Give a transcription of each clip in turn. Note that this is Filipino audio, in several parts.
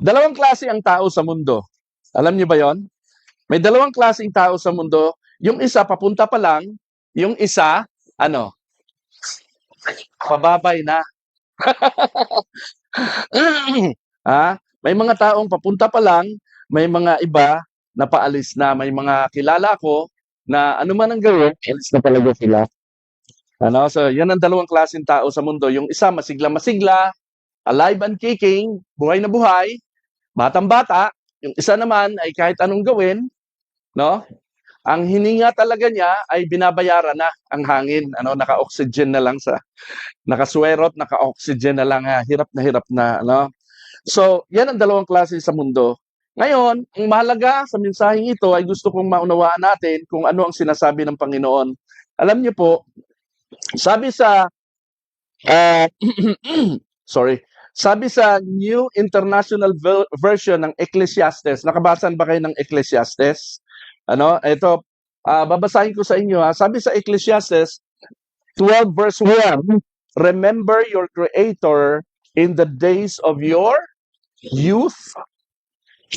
Dalawang klase ang tao sa mundo. Alam niyo ba yon? May dalawang klaseng tao sa mundo. Yung isa, papunta pa lang. Yung isa, ano, pababay na. ha? May mga taong papunta pa lang, may mga iba na paalis na. May mga kilala ko na ano man ang gawin, alis na talaga sila. Ano? So, yan ang dalawang klaseng tao sa mundo. Yung isa, masigla-masigla, alive and kicking, buhay na buhay, batang-bata. Yung isa naman ay kahit anong gawin, no? Ang hininga talaga niya ay binabayaran na ang hangin, ano, naka-oxygen na lang sa nakaswerot, naka-oxygen na lang, hirap na, ano. So, yan ang dalawang klase sa mundo. Ngayon, ang mahalaga sa mensaheng ito ay gusto kong maunawaan natin kung ano ang sinasabi ng Panginoon. Alam niyo po, sabi sa ah, sorry, sabi sa New International Version ng Ecclesiastes, nakabasan ba kayo ng Ecclesiastes? Ano, ito, babasahin ko sa inyo. Sabi sa Ecclesiastes 12 verse 1, remember your Creator in the days of your youth,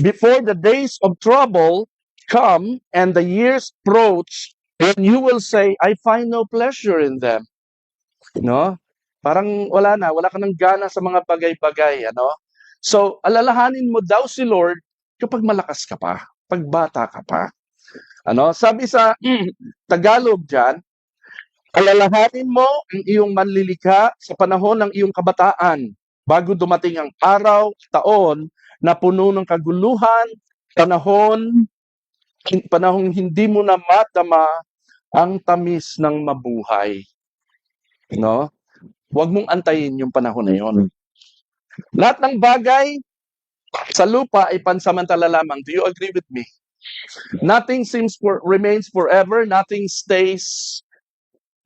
before the days of trouble come and the years approach, and you will say, I find no pleasure in them. No? Parang wala ka ng gana sa mga bagay-bagay, ano? So, alalahanin mo daw si Lord kapag malakas ka pa, pag bata ka pa. Ano? Sabi sa Tagalog diyan, alalahanin mo ang iyong manlilikha sa panahon ng iyong kabataan bago dumating ang araw, taon na puno ng kaguluhan, panahong hindi mo na madama ang tamis ng mabuhay. No? Huwag mong antayin yung panahon na yon. Lahat ng bagay sa lupa ay pansamantala lamang. Do you agree with me? Nothing remains forever. Nothing stays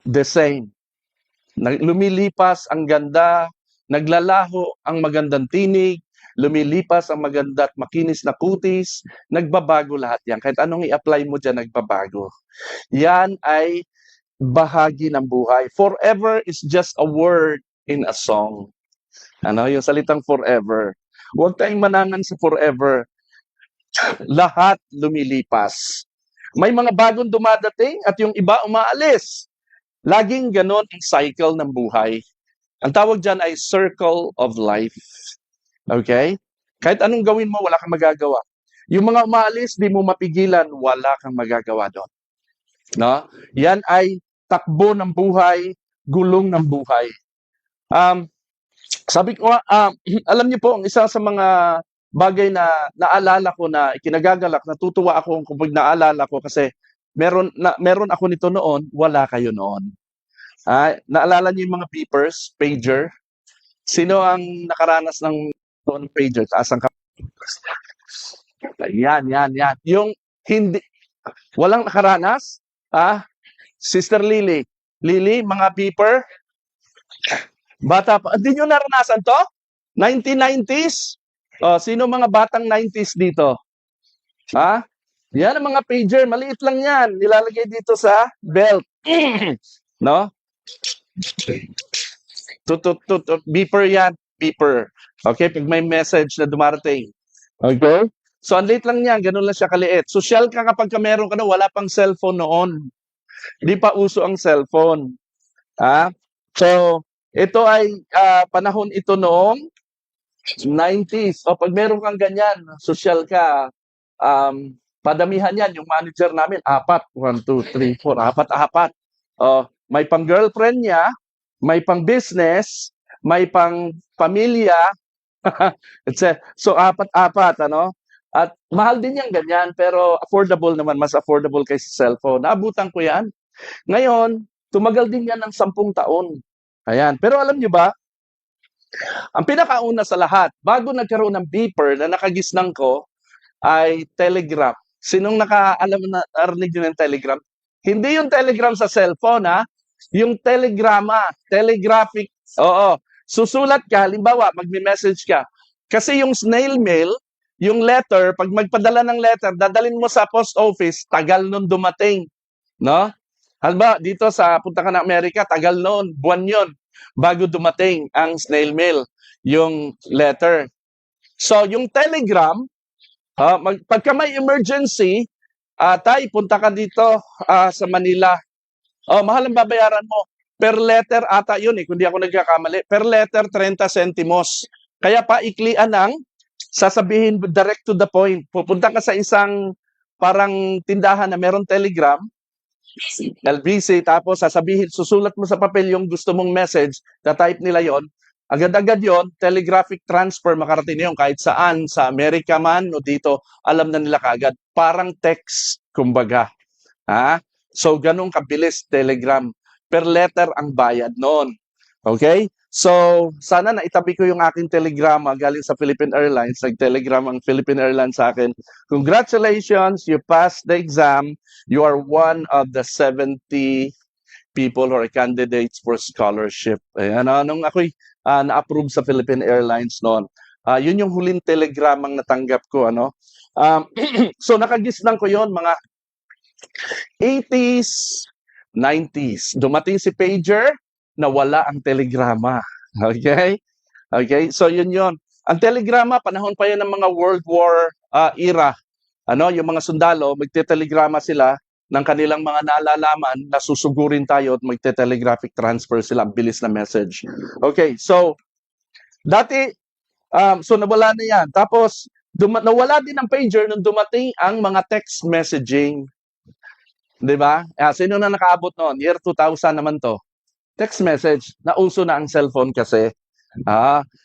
the same. Lumilipas ang ganda, naglalaho ang magandang tinig, lumilipas ang maganda at makinis na kutis, nagbabago lahat yan. Kahit anong i-apply mo dyan, nagbabago. Yan ay bahagi ng buhay. Forever is just a word in a song. Ano, yung salitang forever. Huwag tayong manangan sa forever. Lahat lumilipas. May mga bagong dumadating at yung iba umaalis. Laging ganon ang cycle ng buhay. Ang tawag dyan ay circle of life. Okay? Kahit anong gawin mo, wala kang magagawa. Yung mga umaalis, di mo mapigilan, wala kang magagawa doon. No? Yan ay takbo ng buhay, gulong ng buhay. Sabi ko, alam niyo po, ang isa sa mga bagay na naalala ko na ikinagagalak, natutuwa ako kapag naalala ko kasi meron ako nito noon, wala kayo noon. Naalala niyo yung mga beepers, pager? Sino ang nakaranas ng pager? Taas ang yan. Yung hindi, walang nakaranas? Sister Lily. Lily, mga beeper? Bata pa. Hindi nyo naranasan to? 1990s? Sino mga batang 90s dito? Yan ang mga pager. Maliit lang yan. Nilalagay dito sa belt. No? Beeper yan. Beeper. Okay? Pag may message na dumarating. Okay? So, ang liit lang yan. Ganun lang siya kaliit. Social ka kapag meron ka na, wala pang cellphone noon. Hindi pa uso ang cellphone. So, ito ay panahon ito noong 90s. O pag meron kang ganyan, social ka, padamihan yan. Yung manager namin, 4. 1, 2, 3, 4. 4. May pang girlfriend niya, may pang business, may pang pamilya. So, 4, ano? At mahal din yan ganyan, pero affordable naman, mas affordable kaysa cellphone. Naabutan ko yan. Ngayon, tumagal din yan ng 10 taon. Ayan. Pero alam nyo ba, ang pinakauna sa lahat, bago nagkaroon ng beeper na nakagisnang ko, ay telegram. Sinong nakaalam na narinig nyo ng telegram? Hindi yung telegram sa cellphone, yung telegrama, telegraphic. Oo. Susulat ka, halimbawa, magme-message ka. Kasi yung snail mail, yung letter, pag magpadala ng letter, dadalhin mo sa post office, tagal nun dumating. No? Halimbawa, dito sa punta ka ng Amerika, tagal noon, buwan yon bago dumating ang snail mail, yung letter. So, yung Telegram, pagka may emergency, tay, punta ka dito sa Manila. Oh, mahal ang babayaran mo. Per letter ata yun eh, kung di ako nagkakamali. Per letter, 30 centimos. Kaya paiklian ang sasabihin direct to the point. Pupunta ka sa isang parang tindahan na meron Telegram, LBC, tapos sasabihin, susulat mo sa papel yung gusto mong message, type nila yon. Agad-agad yon, telegraphic transfer, makarating na yun kahit saan, sa Amerika man o dito, alam na nila kaagad. Parang text, kumbaga. Ha? So, ganun kabilis Telegram. Per letter ang bayad noon. Okay? So, sana naitabi ko yung aking telegrama galing sa Philippine Airlines. Nag-telegram ang Philippine Airlines sa akin. Congratulations, you passed the exam. You are one of the 70 people who are candidates for scholarship. Ayan, nung ako'y na-approve sa Philippine Airlines noon. Yun yung huling telegramang natanggap ko. So, nakagisnan ko yon mga 80s, 90s. Dumating si pager, nawala ang telegrama. Okay? Okay? So, yun yun. Ang telegrama, panahon pa yan ng mga World War era. Yung mga sundalo, magte-telegrama sila ng kanilang mga nalalaman na susugurin tayo at magte-telegraphic transfer sila. Ang bilis na message. Okay, so, dati, so nawala na yan. Tapos, nawala din ang pager nung dumating ang mga text messaging. Di ba? Sino na nakaabot noon? Year 2000 naman to. Text message. Nauso na ang cellphone kasi.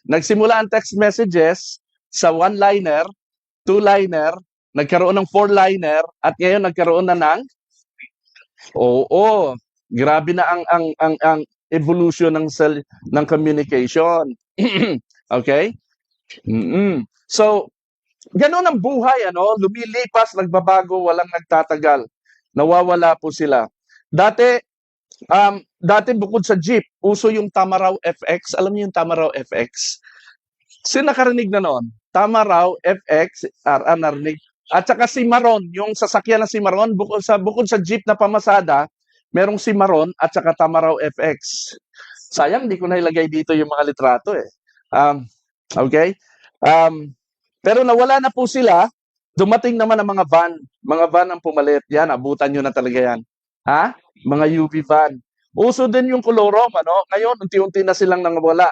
Nagsimula ang text messages sa one-liner, two-liner, nagkaroon ng four-liner, at ngayon nagkaroon na ng grabe na ang evolution ng communication. Okay? So, ganun ang buhay, lumilipas, nagbabago, walang nagtatagal. Nawawala po sila. Dati bukod sa jeep, uso yung Tamaraw FX. Alam niyo yung Tamaraw FX? Sino nakarinig na noon? Tamaraw FX, narinig. At saka Cimarron, yung sasakyan na Cimarron, bukod sa jeep na pamasada, merong Cimarron at saka Tamaraw FX. Sayang, di ko na ilagay dito yung mga litrato eh. Okay? Pero nawala na po sila. Dumating naman ang mga van. Mga van ang pumalit. Yan, abutan nyo na talaga yan. Mga UV van. Uso din yung kolorom, Ngayon, unti-unti na silang nangawala.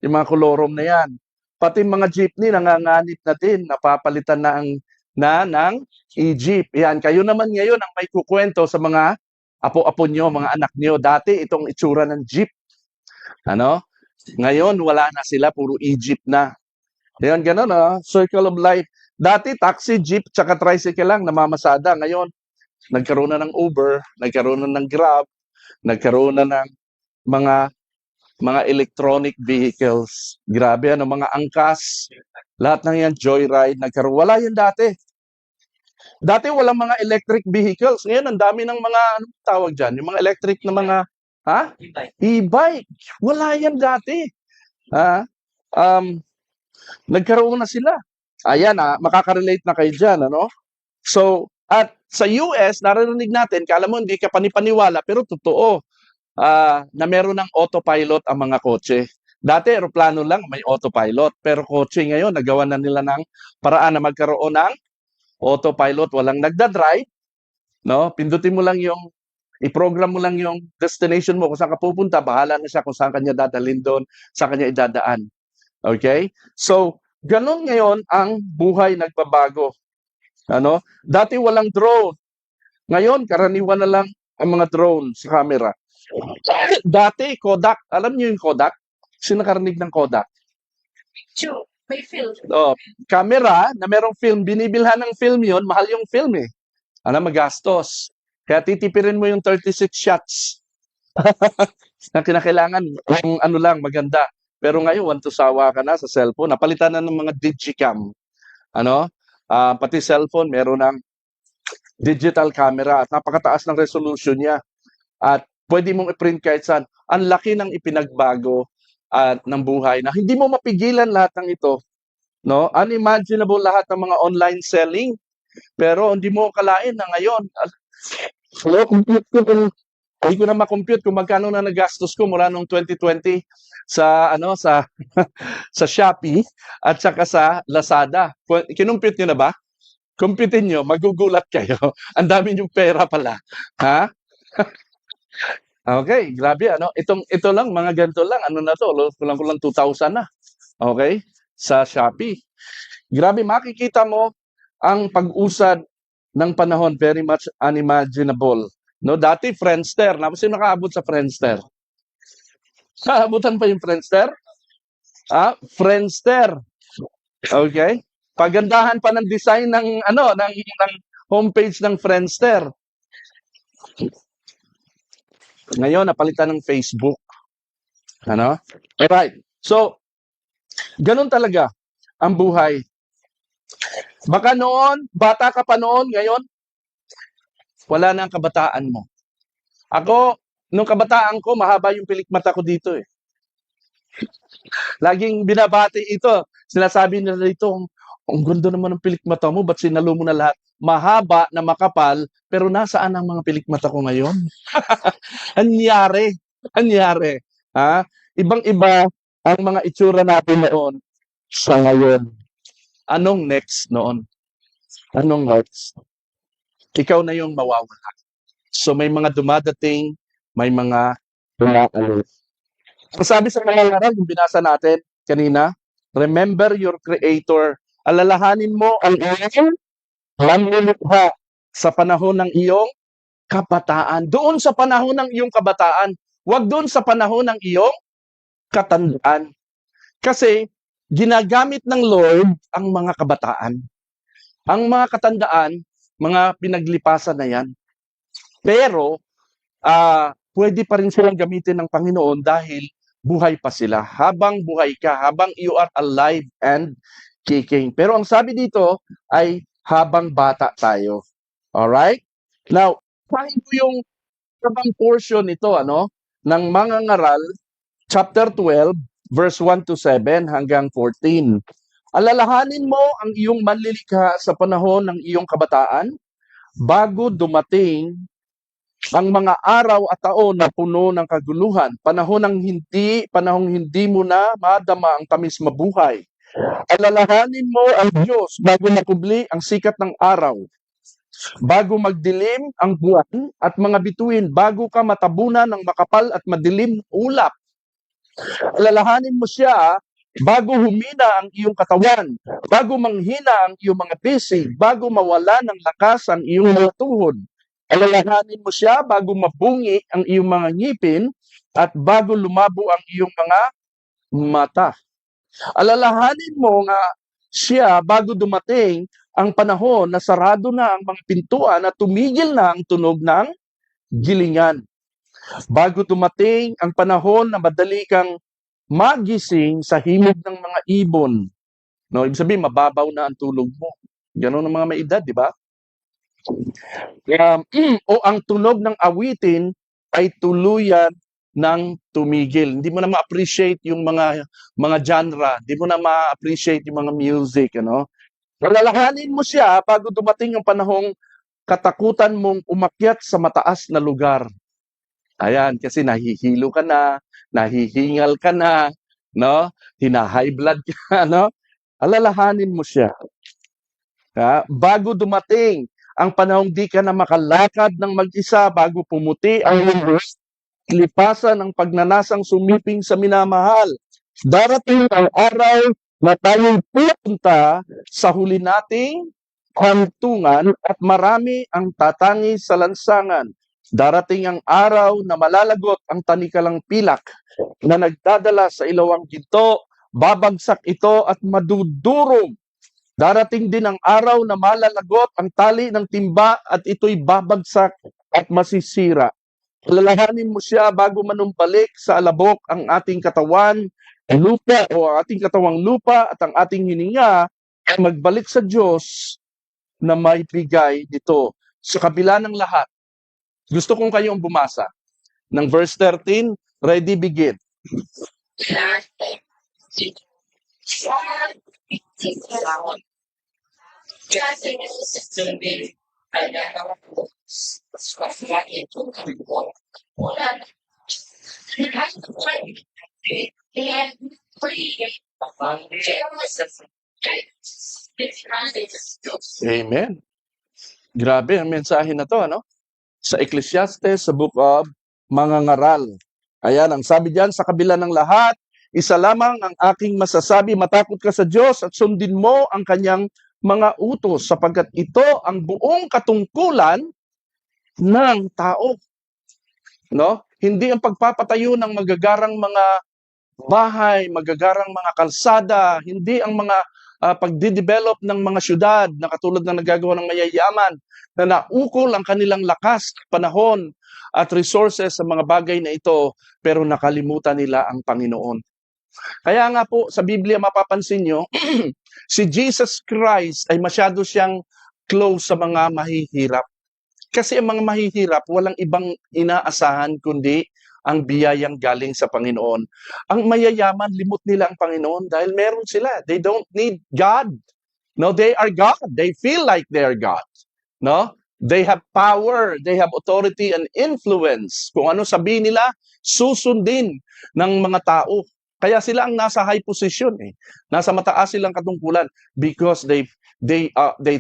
Yung mga kolorom na yan. Pati mga jeepney, nanganganib na din. Napapalitan na ng e-jeep. Yan, kayo naman ngayon ang may kukwento sa mga apo-apo nyo, mga anak nyo. Dati, itong itsura ng jeep. Ngayon, wala na sila. Puro e-jeep na. Yan, ganun, circle of life. Dati, taxi, jeep, tsaka tricycle lang, namamasada. Ngayon, nagkaroon na ng Uber, nagkaroon na ng Grab, nagkaroon na ng mga electronic vehicles. Grabe, mga angkas, lahat ng yan, joyride, nagkaroon. Wala yan dati. Dati, walang mga electric vehicles. Ngayon, ang dami ng mga, tawag dyan? Yung mga electric na mga, e-bike. Wala yan dati. Nagkaroon na sila. Ayan, makaka-relate na kayo dyan, So, at sa US, narinig natin, kala mo hindi ka panipaniwala, pero totoo, na meron ng autopilot ang mga kotse. Dati, aeroplano lang, may autopilot. Pero kotse ngayon, nagawa na nila ng paraan na magkaroon ng autopilot. Walang nagdadrive, Pindutin mo lang i-program mo lang yung destination mo kung saan ka pupunta, bahala na siya kung saan kanya dadalhin doon, saan kanya idadaan. Okay? So, ganun ngayon ang buhay nagbabago. Dati walang drone. Ngayon, karaniwan na lang ang mga drone sa camera. Dati, Kodak. Alam niyo yung Kodak? Sino nakarinig ng Kodak? May film. Camera na merong film. Binibilhan ng film yon, mahal yung film eh. Magastos. Kaya titipirin mo yung 36 shots. Na kinakailangan, lang, maganda. Pero ngayon, sawa ka na sa cellphone. Napalitan na ng mga digicam. Pati cellphone, meron ng digital camera at napakataas ng resolution niya. At pwede mong i-print kahit saan. Ang laki ng ipinagbago ng buhay na hindi mo mapigilan lahat ng ito. Unimaginable lahat ng mga online selling. Pero hindi mo kalain na ngayon, Hindi ko na ma-compute kung magkano na nagastos ko mula noong 2020 sa sa Shopee at saka sa Lazada. Kinumpute niyo na ba? Kumputin niyo, magugulat kayo. Ang dami niyong pera pala. Ha? Okay, grabe ano. Ito lang, mga ganito lang. Ano na to? Kulang-kulang 2,000 na. Okay? Sa Shopee. Grabe, makikita mo ang pag-usad ng panahon, very much unimaginable. No, dati Friendster. Sino nakaabot sa Friendster? Naabutan pa yung Friendster? Friendster. Okay? Pagandahan pa ng design ng homepage ng Friendster. Ngayon napalitan ng Facebook. Ano? Alright. So, ganun talaga ang buhay. Baka noon, bata ka pa noon, ngayon, wala na ang kabataan mo. Ako, nung kabataan ko, mahaba yung pilikmata ko dito eh. Laging binabati ito. Sinasabi nila dito, ang ganda naman ng pilikmata mo, ba't sinalo mo na lahat? Mahaba na makapal, pero nasaan ang mga pilikmata ko ngayon? Anyari. Anyari. Ha? Ibang-iba ang mga itsura natin noon sa ngayon. Anong next noon? Anong next? Ikaw na yung mawawala. So may mga dumadating, may mga umaalis. Ang sabi sa mga aral, yung binasa natin kanina, remember your Creator. Alalahanin mo ang iyong manlilikha sa panahon ng iyong kabataan. Doon sa panahon ng iyong kabataan. Huwag doon sa panahon ng iyong katandaan. Kasi ginagamit ng Lord ang mga kabataan. Ang mga katandaan, mga pinaglipasan na yan. Pero, pwede pa rin silang gamitin ng Panginoon dahil buhay pa sila. Habang buhay ka, habang you are alive and kicking. Pero ang sabi dito ay habang bata tayo. Alright? Now, paano yung ibang portion nito, ng mga ngaral, chapter 12, verse 1 to 7 hanggang 14. Alalahanin mo ang iyong manlilikha sa panahon ng iyong kabataan bago dumating ang mga araw at taon na puno ng kaguluhan, panahong hindi mo na madama ang tamis mabuhay. Alalahanin mo ang Diyos bago makubli ang sikat ng araw, bago magdilim ang buwan at mga bituin, bago ka matabunan ng makapal at madilim na ulap. Alalahanin mo siya bago humina ang iyong katawan, bago manghina ang iyong mga pisig, bago mawala ng lakas ang iyong mga tuhod. Alalahanin mo siya bago mabungi ang iyong mga ngipin at bago lumabo ang iyong mga mata. Alalahanin mo nga siya bago dumating ang panahon na sarado na ang mga pintuan at tumigil na ang tunog ng gilingan. Bago dumating ang panahon na madali kang magising sa himog ng mga ibon. No, ibig sabihin, mababaw na ang tulog mo. Ganon ang mga may edad, di ba? O ang tunog ng awitin ay tuluyan ng tumigil. Hindi mo na ma-appreciate yung mga genre. Hindi mo na ma-appreciate yung mga music, Alalahanin mo siya bago dumating yung panahong katakutan mong umakyat sa mataas na lugar. Ayan, kasi nahihilo ka na, nahihingal ka na, hina-high blood ka, Alalahanin mo siya. Bago dumating ang panahong di ka na makalakad ng mag-isa, bago pumuti ang lumbos, lipasan ang pagnanasang sumiping sa minamahal. Darating ang araw na tayo pupunta sa huli nating hantungan at marami ang tatangi sa lansangan. Darating ang araw na malalagot ang tanikalang pilak na nagdadala sa ilawang ginto, babagsak ito at madudurog. Darating din ang araw na malalagot ang tali ng timba at ito'y babagsak at masisira. Alalahanin mo siya bago manumbalik sa alabok ang ating katawan, lupa o ating katawang lupa at ang ating hininga ay magbalik sa Diyos na may bigay dito. Sa kabila ng lahat, gusto kong kayong bumasa ng verse 13, ready, begin. Amen. Grabe ang mensahe na to, ano? Sa Ecclesiastes, sa Book of Mangangaral. Ayan, ang sabi diyan, sa kabila ng lahat, isa lamang ang aking masasabi, matakot ka sa Diyos at sundin mo ang kanyang mga utos sapagkat ito ang buong katungkulan ng tao. No? Hindi ang pagpapatayo ng magagarang mga bahay, magagarang mga kalsada, hindi ang mga pagdidevelop ng mga syudad na katulad ng nagagawa ng mayayaman na naukol ang kanilang lakas, panahon at resources sa mga bagay na ito pero nakalimutan nila ang Panginoon. Kaya nga po sa Biblia mapapansin nyo, si Jesus Christ ay masyado siyang close sa mga mahihirap. Kasi ang mga mahihirap, walang ibang inaasahan kundi ang biyayang galing sa Panginoon. Ang mayayaman, limot nila ang Panginoon dahil meron sila. They don't need God. No, they are God. They feel like they are God. No? They have power, they have authority and influence. Kung ano sabihin nila, susundin ng mga tao. Kaya sila ang nasa high position eh. Nasa mataas silang katungkulan because they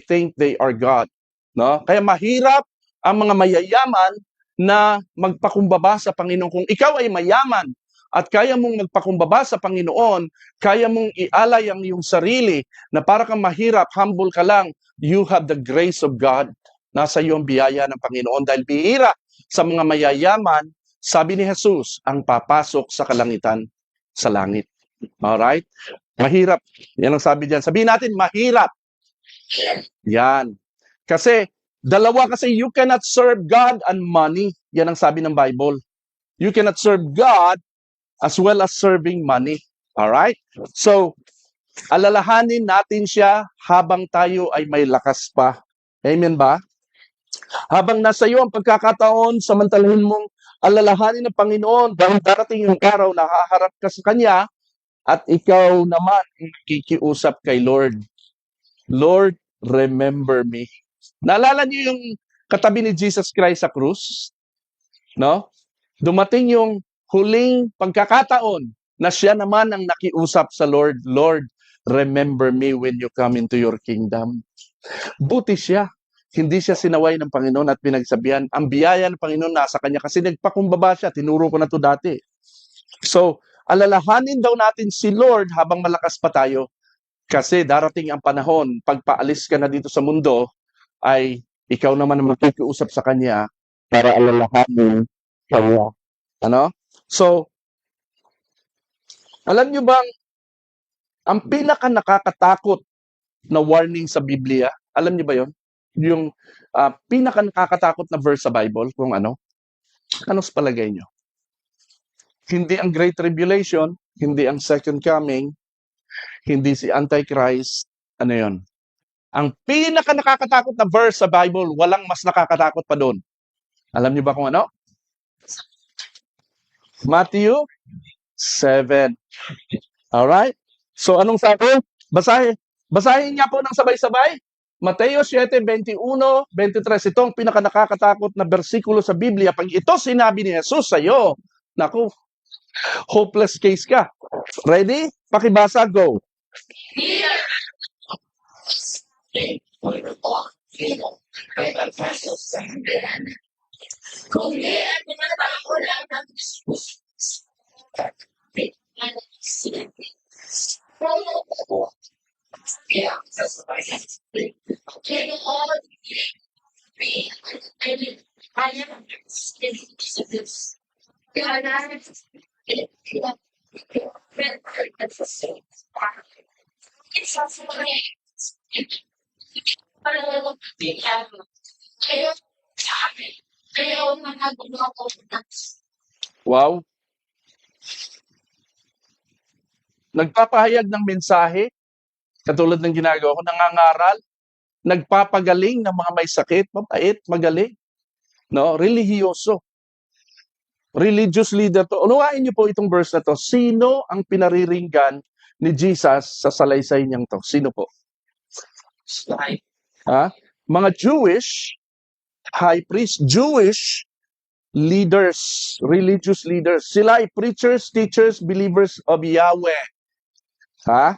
think they are God. No? Kaya mahirap ang mga mayayaman na magpakumbaba sa Panginoon. Kung ikaw ay mayaman at kaya mong magpakumbaba sa Panginoon, kaya mong ialay ang iyong sarili na para kang mahirap, humble ka lang, you have the grace of God. Nasa iyo ang biyaya ng Panginoon dahil bihira sa mga mayayaman, sabi ni Jesus, ang papasok sa kalangitan sa langit. Alright? Mahirap. Yan ang sabi diyan. Sabihin natin, mahirap. Yan. Kasi dalawa kasi you cannot serve God and money. Yan ang sabi ng Bible. You cannot serve God as well as serving money. Alright? So, alalahanin natin siya habang tayo ay may lakas pa. Amen ba? Habang nasa iyo ang pagkakataon, samantalahin mong alalahanin ng Panginoon dahil darating yung araw na haharap ka sa Kanya at ikaw naman kikiusap kay Lord. Lord, remember me. Naalala niyo yung katabi ni Jesus Christ sa krus? No? Dumating yung huling pagkakataon na siya naman ang nakiusap sa Lord, Lord, remember me when you come into your kingdom. Buti siya. Hindi siya sinaway ng Panginoon at pinagsabihan. Ang biyaya ng Panginoon nasa kanya kasi nagpakumbaba siya. Tinuro ko na to dati. So, alalahanin daw natin si Lord habang malakas pa tayo kasi darating ang panahon, pagpaalis ka na dito sa mundo, ay ikaw naman ang magkikiusap sa kanya para alalahanin kanya. Ano? So, alam nyo bang ang pinaka nakakatakot na warning sa Biblia, alam nyo ba yon? Yung pinaka nakakatakot na verse sa Bible, kung ano? Ano sa palagay nyo? Hindi ang Great Tribulation, hindi ang Second Coming, hindi si Antichrist, ano yon? Ang pinaka nakakatakot na verse sa Bible, walang mas nakakatakot pa doon. Alam niyo ba kung ano? Matthew 7. Alright? So anong sabi? Basahin niya po ng sabay-sabay. Mateo 7, 21, 23. Ito ang pinaka nakakatakot na bersikulo sa Biblia. Pag ito sinabi ni Jesus sa iyo, naku, hopeless case ka. Ready? Pakibasa, go. Wow. Nagpapahayag ng mensahe, katulad ng ginagawa ko, nangangaral, nagpapagaling ng mga may sakit, mabait, magaling. No? Relihiyoso. Religious leader to. Unawain niyo po itong verse na to. Sino ang pinariringgan ni Jesus sa salaysay niyang to? Sino po? Ha? Mga Jewish high priest, Jewish leaders, religious leaders. Sila ay preachers, teachers, believers of Yahweh. Ha?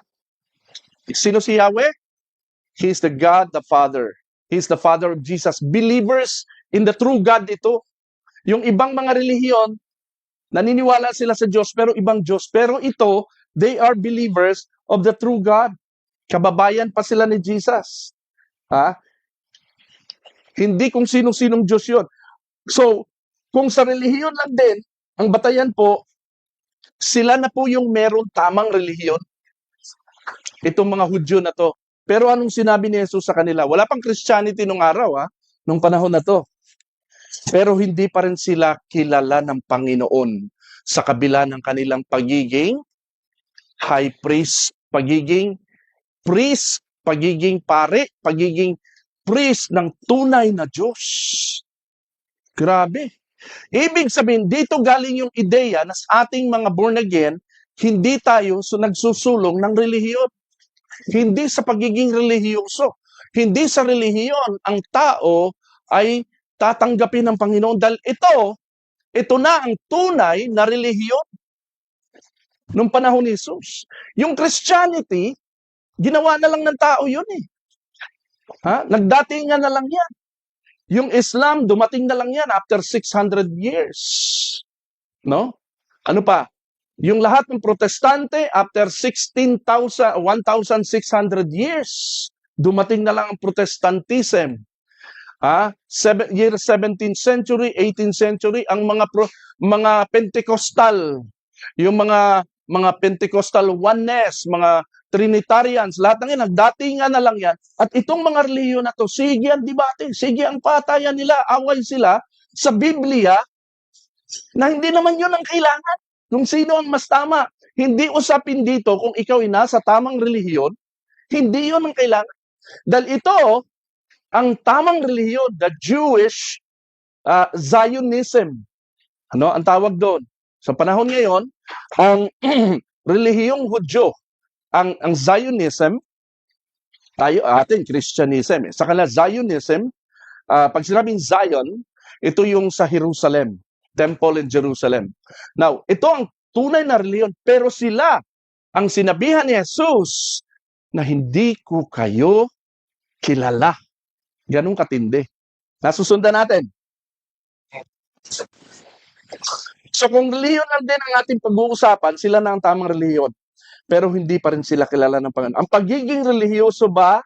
Sino si Yahweh? He is the God, the Father. He is the Father of Jesus. Believers in the true God ito. Yung ibang mga relihiyon, naniniwala sila sa Diyos, pero ibang Diyos. Pero ito, they are believers of the true God. Kababayan pa sila ni Jesus. Ha? Hindi kung sinong-sinong Diyos yun. So, kung sa relihiyon lang din, ang batayan po, sila na po yung meron tamang relihiyon. Itong mga Hudyo na to. Pero anong sinabi ni Jesus sa kanila? Wala pang Christianity nung araw, nung panahon na to. Pero hindi pa rin sila kilala ng Panginoon sa kabila ng kanilang pagiging high priest, pagiging priest, pagiging pare, pagiging priest ng tunay na Diyos. Grabe. Ibig sabihin, dito galing yung ideya na sa ating mga born again, hindi tayo nagsusulong ng relihiyon. Hindi sa pagiging relihiyoso. Hindi sa relihiyon ang tao ay tatanggapin ng Panginoon dahil ito na ang tunay na relihiyon nung panahon ni Jesus. Yung Christianity, ginawa na lang ng tao yun eh. Nagdatingan na lang yan. Yung Islam, dumating na lang yan after 600 years. No? Ano pa? Yung lahat ng Protestante, after 1,600 years, dumating na lang ang Protestantism. Year 17th century, 18th century, ang mga Pentecostal, yung mga Pentecostal oneness, mga Trinitarians, lahat ng yan, nagdatingan na lang yan. At itong mga relihiyon na to, sige ang debate, sige ang patayan nila, away sila sa Biblia, na hindi naman yun ang kailangan. Kung sino ang mas tama. Hindi usapin dito kung ikaw ay nasa tamang relihiyon, hindi yun ang kailangan. Dahil ito, ang tamang relihiyon, the Jewish Zionism. Ano ang tawag doon? Sa panahon ngayon, ang relihiyong Hudyo, ang Zionism, ating Christianism. Sa kanila, Zionism, pag sinabing Zion, ito yung sa Jerusalem. Temple in Jerusalem. Now, ito ang tunay na reliyon, pero sila ang sinabihan ni Jesus na hindi ko kayo kilala. Ganun katindi. Nasusundan natin. So kung reliyon lang din ang ating pag-uusapan, sila na ang tamang reliyon. Pero hindi pa rin sila kilala ng Panginoon. Ang pagiging relihiyoso ba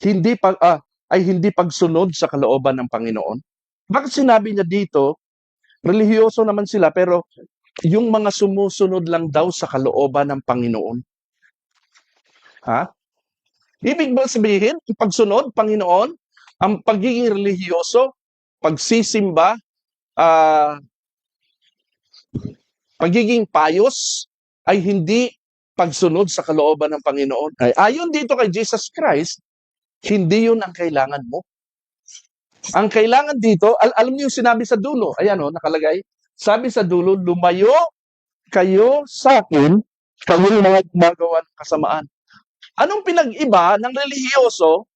ay hindi pagsunod sa kalooban ng Panginoon? Bakit sinabi niya dito, relihiyoso naman sila, pero yung mga sumusunod lang daw sa kalooban ng Panginoon. Ibig ba sabihin, pagsunod, Panginoon, ang pagiging relihiyoso, pagsisimba, pagiging payos, ay hindi pagsunod sa kalooban ng Panginoon. Ay, ayon dito kay Jesus Christ, hindi yun ang kailangan mo. Ang kailangan dito, alam niyo yung sinabi sa dulo, ayan nakalagay, sabi sa dulo, lumayo kayo sa akin, kayong mga gumagawa ng kasamaan. Anong pinag-iba ng relihiyoso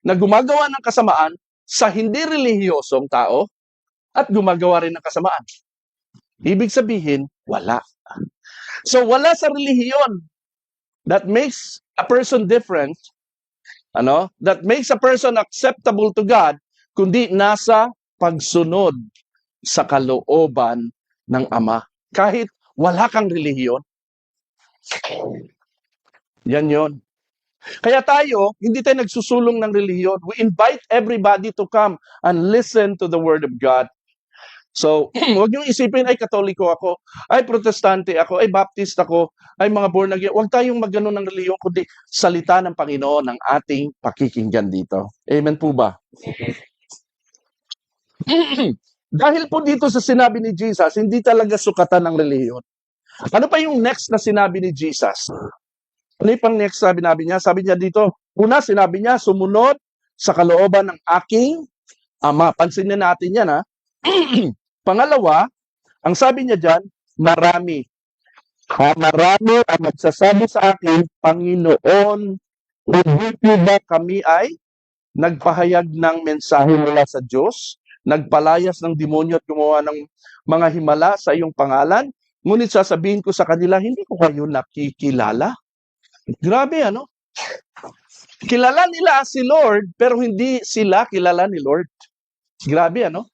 na gumagawa ng kasamaan sa hindi relihiyosong tao at gumagawa rin ng kasamaan? Ibig sabihin, wala. So wala sa relihiyon that makes a person different, that makes a person acceptable to God, kundi nasa pagsunod sa kalooban ng Ama. Kahit wala kang relihiyon. Yan yon. Kaya tayo, hindi tayo nagsusulong ng relihiyon. We invite everybody to come and listen to the Word of God. So, huwag niyong isipin, ay Katoliko ako, ay Protestante ako, ay Baptist ako, ay mga born again. Huwag tayong magano ng relihiyon, kundi salita ng Panginoon ang ating pakikinggan dito. Amen po ba? Dahil po dito sa sinabi ni Jesus, hindi talaga sukatan ng relihiyon. Ano pa yung next na sinabi ni Jesus? Ano yung pang next sabi niya? Sabi niya dito, una sinabi niya, sumunod sa kalooban ng aking Ama. Pansinin natin yan Pangalawa, ang sabi niya dyan, marami. Marami ang magsasabi sa akin, Panginoon, hindi ba kami ay nagpahayag ng mensahe mula sa Diyos? nagpalayas ng demonyo at gumawa ng mga himala sa iyong pangalan. Ngunit sasabihin ko sa kanila, hindi ko kayo nakikilala. Grabe, ano? Kilala nila si Lord, pero hindi sila kilala ni Lord. Grabe, ano?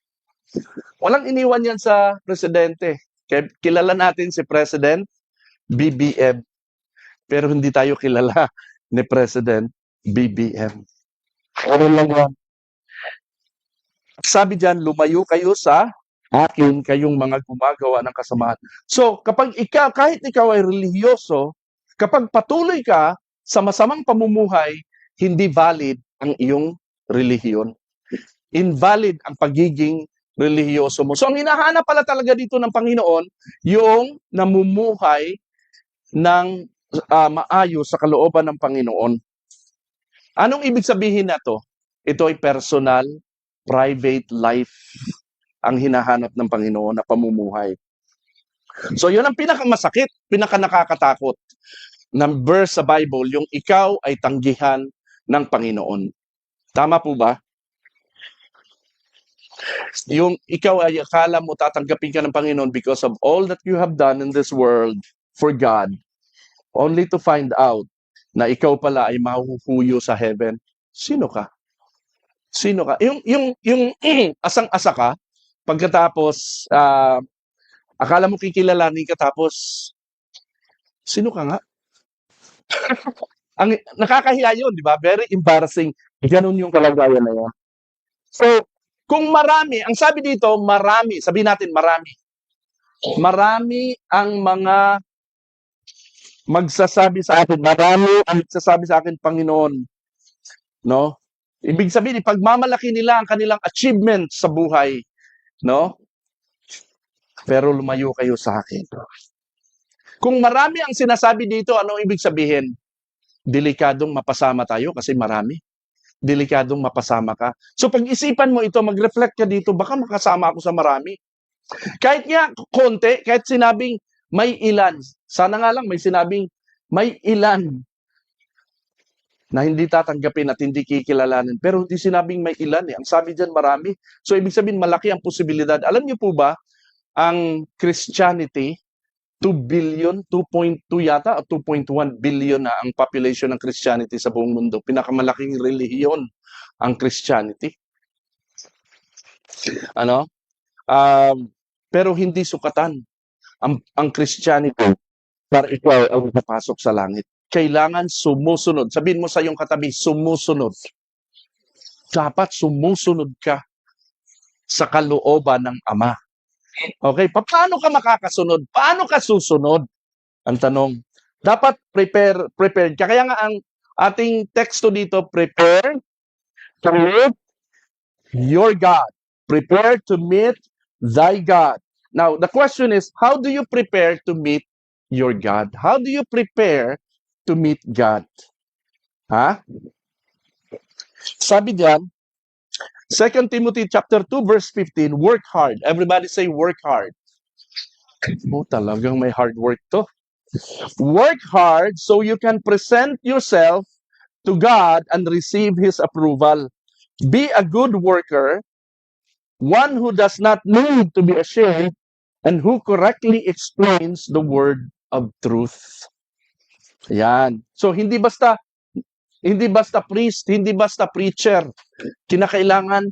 Walang iniwan yan sa presidente. Kilala natin si President BBM, pero hindi tayo kilala ni President BBM. Ano lang yan? Sabi diyan, lumayo kayo sa akin, kayong mga gumagawa ng kasamaan. So, kapag ikaw, kahit ikaw ay relihiyoso, kapag patuloy ka sa masamang pamumuhay, hindi valid ang iyong relihiyon. Invalid ang pagiging relihiyoso mo. So, ang hinahanap pala talaga dito ng Panginoon, yung namumuhay ng maayos sa kalooban ng Panginoon. Anong ibig sabihin na to? Ito ay personal, private life ang hinahanap ng Panginoon na pamumuhay. So, yun ang pinakamasakit, pinakanakakatakot ng verse sa Bible, yung ikaw ay tanggihan ng Panginoon. Tama po ba? Yung ikaw ay akala mo tatanggapin ka ng Panginoon because of all that you have done in this world for God, only to find out na ikaw pala ay mahuhuyo sa heaven. Sino ka? Sino ka? Yung asang-asa ka, pagkatapos, akala mo kikilalanin ka, tapos, sino ka nga? Ang nakakahiya yun, di ba? Very embarrassing. Ganun yung kalagayan na yun. So, kung marami, ang sabi dito, marami, sabihin natin marami. Marami ang mga magsasabi sa akin, marami ang magsasabi sa akin, Panginoon. No? Ibig sabihin, pagmamalaki nila ang kanilang achievement sa buhay. No? Pero lumayo kayo sa akin. Kung marami ang sinasabi dito, anong ibig sabihin? Delikadong mapasama tayo kasi marami. Delikadong mapasama ka. So pag-isipan mo ito, mag-reflect ka dito, baka makasama ako sa marami. Kahit nga konti, kahit sinabing may ilan, sana nga lang may sinabing may ilan na hindi tatanggapin at hindi kikilalanin. Pero hindi sinabing may ilan eh. Ang sabi dyan marami. So ibig sabihin malaki ang posibilidad. Alam niyo po ba, ang Christianity, 2 billion, 2.2 yata, o 2.1 billion na ang population ng Christianity sa buong mundo. Pinakamalaking relihiyon ang Christianity. Ano? Pero hindi sukatan ang Christianity para ikaw ang napasok sa langit. Kailangan sumusunod. Sabihin mo sa iyong katabi, sumusunod. Dapat sumusunod ka sa kalooban ng Ama. Okay, paano ka makakasunod? Paano ka susunod? Ang tanong. Dapat prepared ka. Kaya nga ang ating teksto dito, prepare to meet your God. Prepare to meet thy God. Now, the question is, how do you prepare to meet your God? How do you prepare to meet God? Ha? Sabi diyan, 2 Timothy chapter 2 verse 15, work hard. Everybody say work hard. Oh, talagang may hard work to. Work hard so you can present yourself to God and receive His approval. Be a good worker, one who does not need to be ashamed, and who correctly explains the word of truth. Yan. So hindi basta priest, hindi basta preacher. Kinakailangan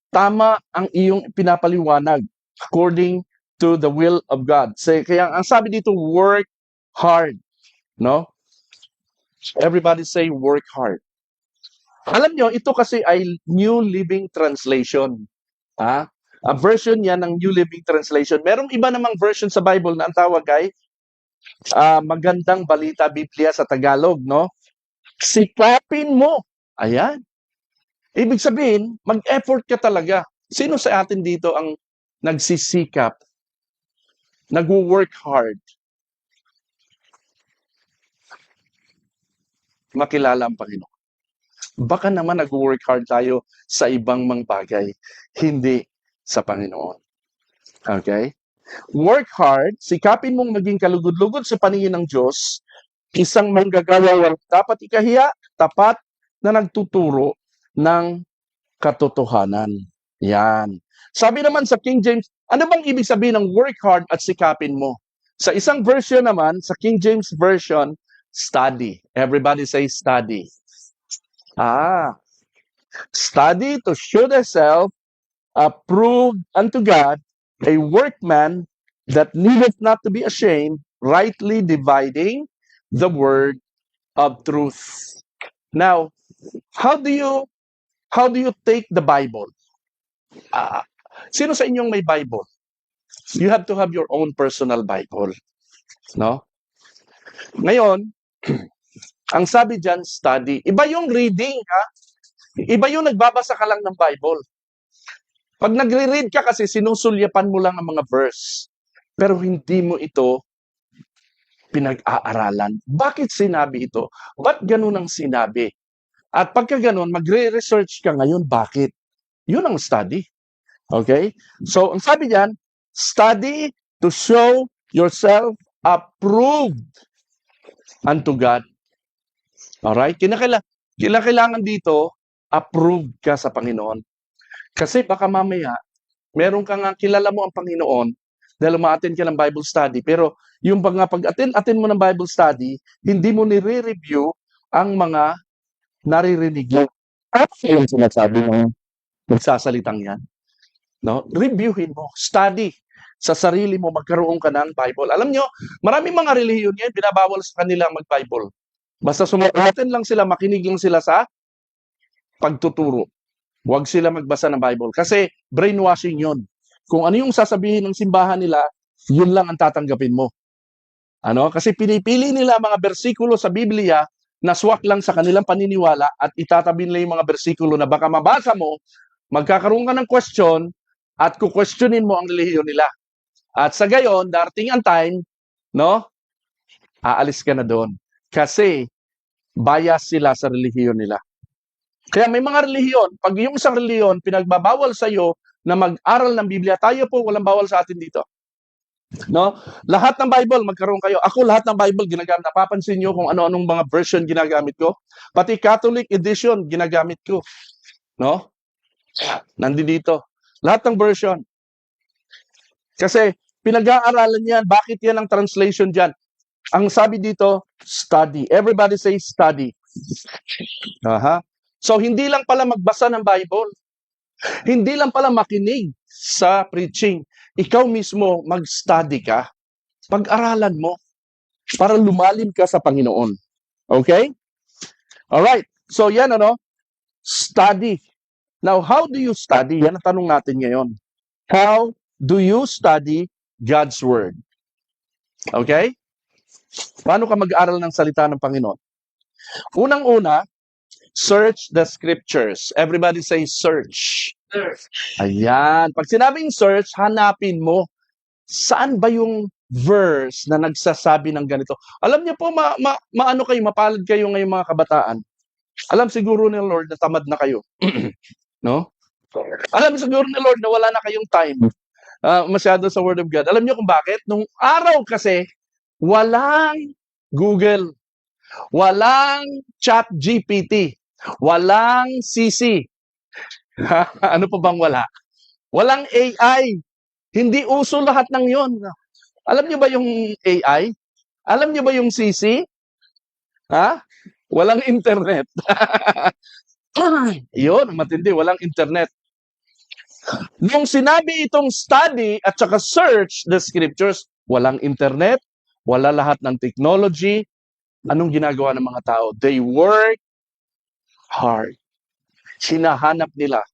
tama ang iyong pinapaliwanag according to the will of God. Kaya ang sabi dito, work hard. No? Everybody say work hard. Alam nyo, ito kasi ay New Living Translation. Ha? A version yan ng New Living Translation. Merong iba namang version sa Bible na ang tawag ay Magandang Balita Biblia sa Tagalog, no? Sikapin mo. Ayan. Ibig sabihin, mag-effort ka talaga. Sino sa atin dito ang nagsisikap, nag-work hard, makilala ang Panginoon? Baka naman nag-work hard tayo sa ibang mga bagay, hindi sa Panginoon. Okay? Work hard, sikapin mong maging kalugod-lugod sa paningin ng Diyos, isang manggagawa dapat ikahiya, tapat na nagtuturo ng katotohanan. Yan. Sabi naman sa King James, ano bang ibig sabihin ng work hard at sikapin mo? Sa isang version naman, sa King James Version, study. Everybody say study. Study to show thyself approved unto God, a workman that needeth not to be ashamed, rightly dividing the word of truth. Now, how do you take the Bible? Sino sa inyong may Bible? You have to have your own personal Bible, no? Ngayon, ang sabi diyan, study. Iba yung reading, ha? Iba yung nagbabasa ka lang ng Bible. Pag nagre-read ka kasi, sinusulyapan mo lang ang mga verse. Pero hindi mo ito pinag-aaralan. Bakit sinabi ito? Ba't ganun ang sinabi? At pagka ganun, magre-research ka ngayon, bakit? Yun ang study. Okay? So, ang sabi diyan, study to show yourself approved unto God. Alright? Kailangan dito, approved ka sa Panginoon. Kasi baka mamaya, meron ka nga, kilala mo ang Panginoon, dahil umaattend ka ng Bible study, pero yung pag-attend mo ng Bible study, hindi mo nire-review ang mga naririnig mo. At yung sinasabi ng nagsasalitang yan. No? Reviewin mo. Study. Sa sarili mo, magkaroon ka ng Bible. Alam nyo, maraming mga relihiyon yan, binabawal sa kanila mag-Bible. Basta sumuaten lang sila, makinig lang sila sa pagtuturo. Huwag sila magbasa ng Bible. Kasi brainwashing yon. Kung ano yung sasabihin ng simbahan nila, yun lang ang tatanggapin mo. Kasi pinipili nila mga bersikulo sa Biblia na swak lang sa kanilang paniniwala at itatabi nila yung mga bersikulo na baka mabasa mo, magkakaroon ka ng question at kukwestiyonin mo ang relihiyon nila. At sa gayon, darating ang time, aalis ka na doon. Kasi bias sila sa relihiyon nila. Kaya may mga relihiyon, pag yung isang relihiyon pinagbabawal sa iyo na mag-aral ng Biblia, tayo po walang bawal sa atin dito. Lahat ng Bible magkaroon kayo. Ako lahat ng Bible ginagamit. Napapansin niyo kung ano-anong mga version ginagamit ko? Pati Catholic edition ginagamit ko. Nandito. Lahat ng version. Kasi pinag-aaralan yan. Bakit yan ang translation dyan? Ang sabi dito, study. Everybody say study. So, hindi lang pala magbasa ng Bible. Hindi lang pala makinig sa preaching. Ikaw mismo, mag-study ka. Pag-aralan mo para lumalim ka sa Panginoon. Okay? Alright. So, yan study. Now, how do you study? Yan ang tanong natin ngayon. How do you study God's Word? Okay? Paano ka mag-aral ng salita ng Panginoon? Unang-una, search the scriptures. Everybody say search. Search. Ayan. Pag sinabing search, hanapin mo. Saan ba yung verse na nagsasabi ng ganito? Alam niyo po, mapalad kayo ngayong mga kabataan. Alam siguro ni Lord na tamad na kayo. Alam siguro ni Lord na wala na kayong time masyado sa Word of God. Alam niyo kung bakit? Nung araw kasi, walang Google, walang ChatGPT, walang CC. Ano pa bang wala? Walang AI. Hindi uso lahat ng yon. Alam niyo ba yung AI? Alam niyo ba yung CC? Walang internet. Yun, matindi, walang internet. Nung sinabi itong study at saka search the scriptures, walang internet, wala lahat ng technology. Anong ginagawa ng mga tao? They work hard. Hinahanap nila.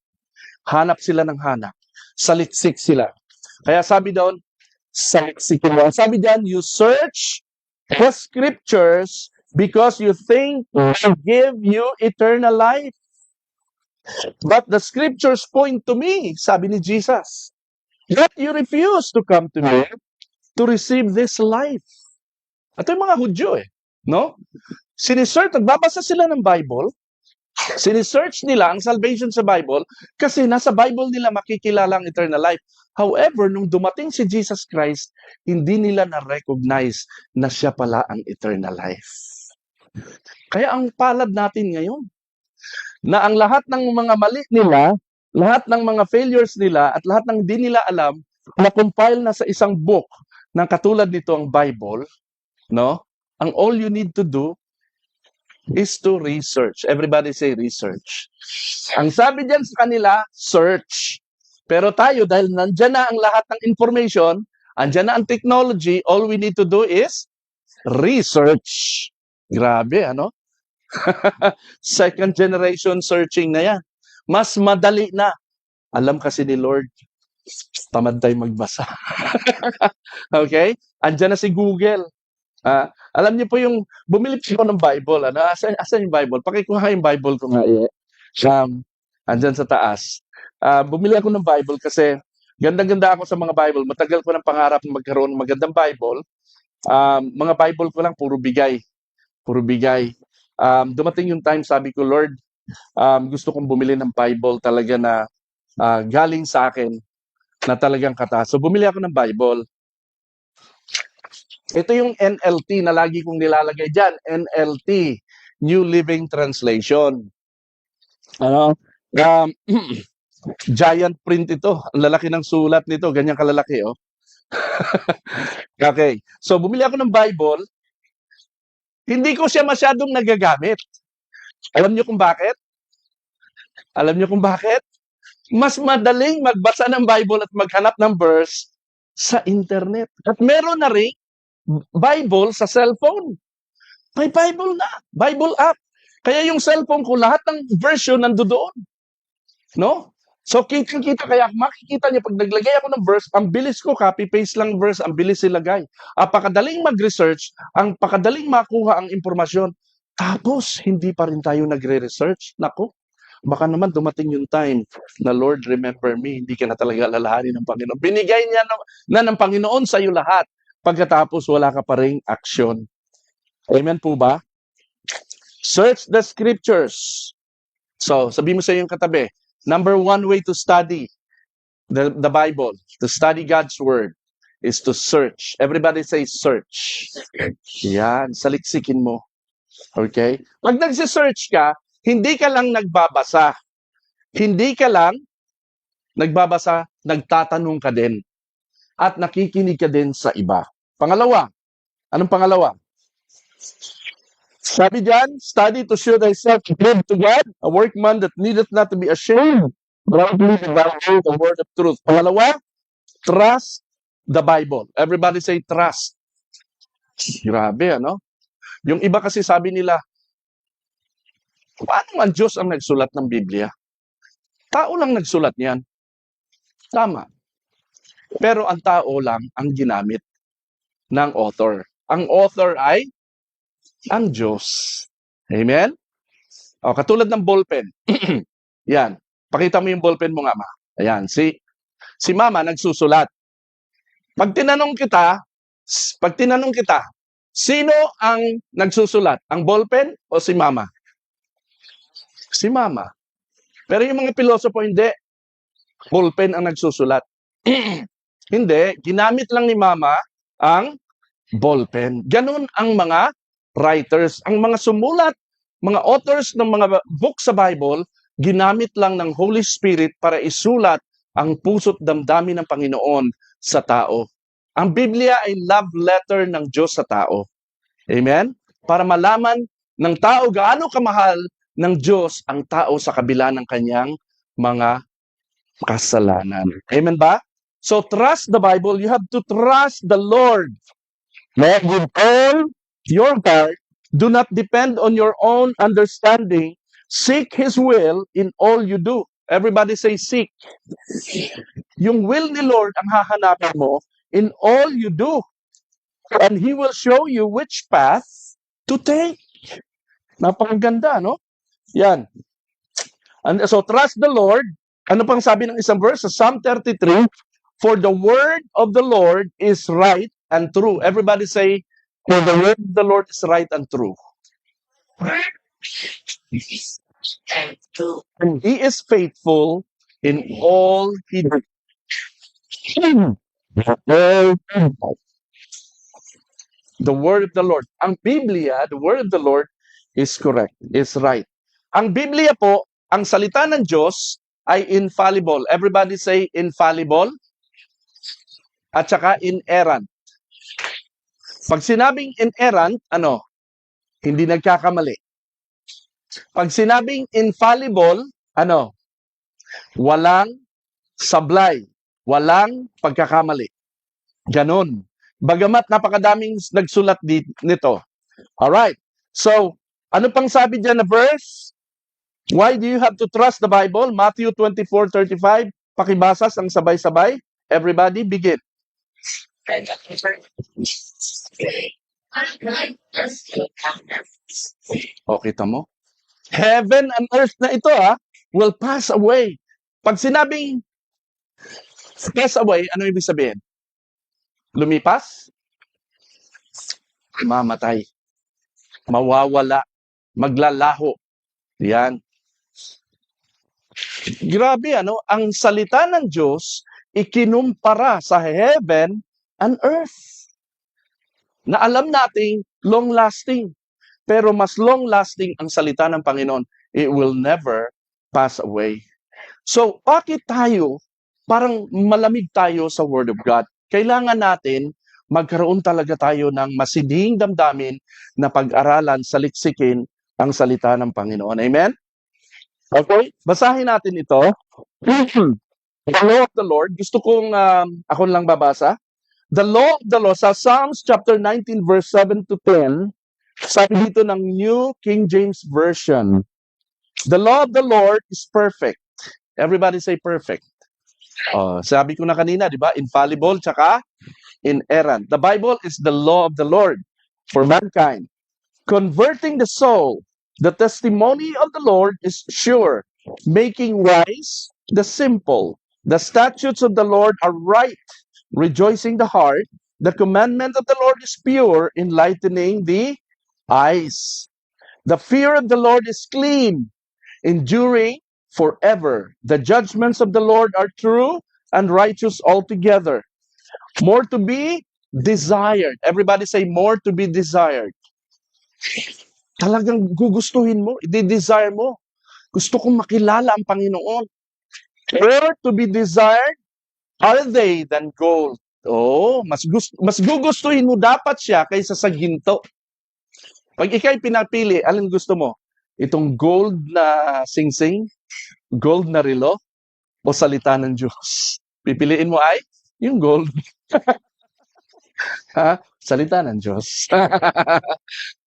Hanap sila ng hanap. Saliksik sila. Kaya sabi doon, saliksik mo. Sabi diyan, you search the scriptures because you think they give you eternal life. But the scriptures point to me, sabi ni Jesus. Yet you refuse to come to me to receive this life. Ito yung mga Hudyo Sinisearch, nagbabasa sila ng Bible, sinisearch nila ang salvation sa Bible kasi nasa Bible nila makikilala ang eternal life. However, nung dumating si Jesus Christ, hindi nila na-recognize na siya pala ang eternal life. Kaya ang palad natin ngayon, na ang lahat ng mga mali nila, lahat ng mga failures nila at lahat ng hindi nila alam, na-compile na sa isang book na katulad nito ang Bible, no? Ang all you need to do is to research. Everybody say research. Ang sabi diyan sa kanila, search. Pero tayo, dahil nandyan na ang lahat ng information, andyan na ang technology, all we need to do is research. Grabe, ano? Second generation searching na yan. Mas madali na. Alam kasi ni Lord, tamad tayo magbasa. Okay? Andyan na si Google. Alam niyo po yung, bumili po ako ng Bible. Ano? Asan yung Bible? Pakikuha yung Bible ko nga. Andyan sa taas. Bumili ako ng Bible kasi ganda-ganda ako sa mga Bible. Matagal ko ng pangarap na magkaroon ng magandang Bible. Mga Bible ko lang, puro bigay. Puro bigay. Dumating yung time, sabi ko, Lord, gusto kong bumili ng Bible talaga na galing sa akin na talagang kataas. So, bumili ako ng Bible. Ito yung NLT na lagi kong nilalagay dyan. NLT, New Living Translation. Ano? Giant print ito. Ang lalaki ng sulat nito. Ganyan kalalaki, oh. Okay. So, bumili ako ng Bible. Hindi ko siya masyadong nagagamit. Alam niyo kung bakit? Alam niyo kung bakit? Mas madaling magbasa ng Bible at maghanap ng verse sa internet. At meron na rin Bible sa cellphone. May Bible na. Bible app. Kaya yung cellphone ko, lahat ng version nandoon. No? So, kita kaya makikita niyo pag naglagay ako ng verse, ang bilis ko, copy-paste lang verse, ang bilis ilagay. Pakadaling mag-research, ang pakadaling makuha ang impormasyon. Tapos, hindi pa rin tayo nagre-research. Nako, baka naman dumating yung time na Lord, remember me, hindi ka na talaga alalahanin ng Panginoon. Binigay niya na ng Panginoon sa iyo lahat. Pagkatapos, wala ka pa ring action. Amen po ba? Search the scriptures. So, sabi mo sa iyong katabi, number one way to study the Bible, to study God's Word, is to search. Everybody say search. Yan, saliksikin mo. Okay? Pag nagsisearch ka, hindi ka lang nagbabasa. Hindi ka lang nagbabasa, nagtatanong ka din. At nakikinig ka din sa iba. Pangalawa, anong pangalawa? Sabi diyan, study to show thyself approved to God, a workman that needeth not to be ashamed, rightly dividing the word of truth. Pangalawa, trust the Bible. Everybody say trust. Grabe, ano? Yung iba kasi sabi nila, paano man Diyos ang nagsulat ng Biblia? Tao lang nagsulat niyan. Tama. Pero ang tao lang ang ginamit ng author. Ang author ay ang Diyos. Amen? Katulad ng ballpen. Yan. Pakita mo yung ballpen mo nga, ma. Ayan. Si mama nagsusulat. Pag tinanong kita, sino ang nagsusulat? Ang ballpen o si mama? Si mama. Pero yung mga pilosopo, hindi. Ballpen ang nagsusulat. Hindi. Ginamit lang ni mama ang ballpen. Ganun ang mga writers. Ang mga sumulat, mga authors ng mga book sa Bible, ginamit lang ng Holy Spirit para isulat ang puso't damdamin ng Panginoon sa tao. Ang Biblia ay love letter ng Diyos sa tao. Amen? Para malaman ng tao gaano kamahal ng Diyos ang tao sa kabila ng kanyang mga kasalanan. Amen ba? So trust the Bible. You have to trust the Lord. With all your heart, do not depend on your own understanding. Seek His will in all you do. Everybody say seek. Yung will ni Lord ang hahanapin mo in all you do. And He will show you which path to take. Napakaganda, no? Yan. And so trust the Lord. Ano pang sabi ng isang verse? Sa Psalm 33, for the word of the Lord is right and true. Everybody say, for the word of the Lord is right and true. And true. And He is faithful in all He does. The word of the Lord. Ang Biblia, the word of the Lord is correct, is right. Ang Biblia po, ang salita ng Diyos, ay infallible. Everybody say infallible at saka inerrant. Pag sinabing inerrant, ano? Hindi nagkakamali. Pag sinabing infallible, ano? Walang sablay, walang pagkakamali. Ganon. Bagamat napakadaming nagsulat nito. Alright. So, ano pang sabi dyan na verse? Why do you have to trust the Bible? Matthew 24:35. Pakibasa ang sabay-sabay. Everybody, begin. And the river O, kita mo? Heaven and earth na ito, will pass away. Pag sinabing pass away, ano ibig sabihin? Lumipas? Mamatay. Mawawala. Maglalaho. Yan. Grabe, ano? Ang salita ng Diyos, ikinumpara sa heaven and earth. Na alam nating long-lasting. Pero mas long-lasting ang salita ng Panginoon. It will never pass away. So, bakit tayo parang malamig tayo sa Word of God? Kailangan natin magkaroon talaga tayo ng masidhing damdamin na pag-aralan, saliksikin ang salita ng Panginoon. Amen? Okay? Basahin natin ito. The law of the Lord. Gusto kong ako lang babasa. The law of the Lord sa Psalms chapter 19 verse 7 to 10. Sabi dito ng New King James Version. The law of the Lord is perfect. Everybody say perfect. Sabi ko na kanina, di ba? Infallible, tsaka inerrant. The Bible is the law of the Lord for mankind. Converting the soul. The testimony of the Lord is sure, making wise the simple. The statutes of the Lord are right, rejoicing the heart. The commandment of the Lord is pure, enlightening the eyes. The fear of the Lord is clean, enduring forever. The judgments of the Lord are true and righteous altogether. More to be desired. Everybody say, more to be desired. Talagang gugustuhin mo, i-desire mo. Gusto kong makilala ang Panginoon. More to be desired are they than gold. Mas gugustuhin mo dapat siya kaysa sa ginto. Pag ikaw'y pinapili, alin gusto mo? Itong gold na singsing, gold na relo, o salita ng Diyos? Pipiliin mo ay yung gold. Salita ng Diyos.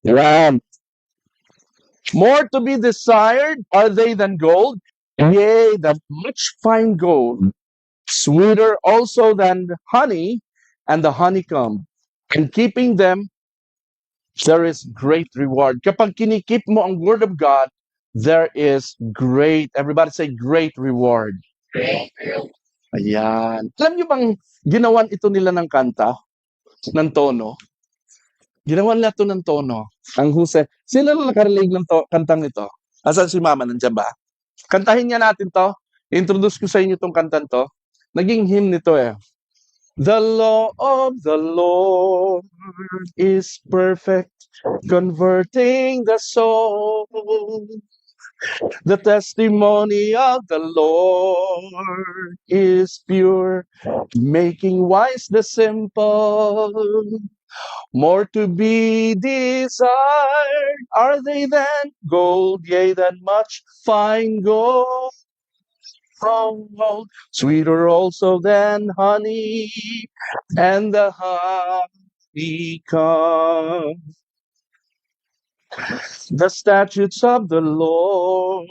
Yan. More to be desired are they than gold, yea, than much fine gold, sweeter also than honey and the honeycomb. In keeping them, there is great reward. Kapag kinikip mo ang Word of God, there is great, everybody say great reward. Ayan. Alam niyo bang ginawan ito nila ng kanta? Ng tono? Ginawan nila ito ng tono. Ang husay. Sino na nakarinig ng kantang ito? Asan si Mama? Nandiyan ba? Kantahin niya natin to. Introduce ko sa inyo itong kantan to. Naging hymn nito eh. The law of the Lord is perfect, converting the soul. The testimony of the Lord is pure, making wise the simple. More to be desired are they than gold, yea, than much fine gold. Sweeter also than honey and the honeycomb. The statutes of the Lord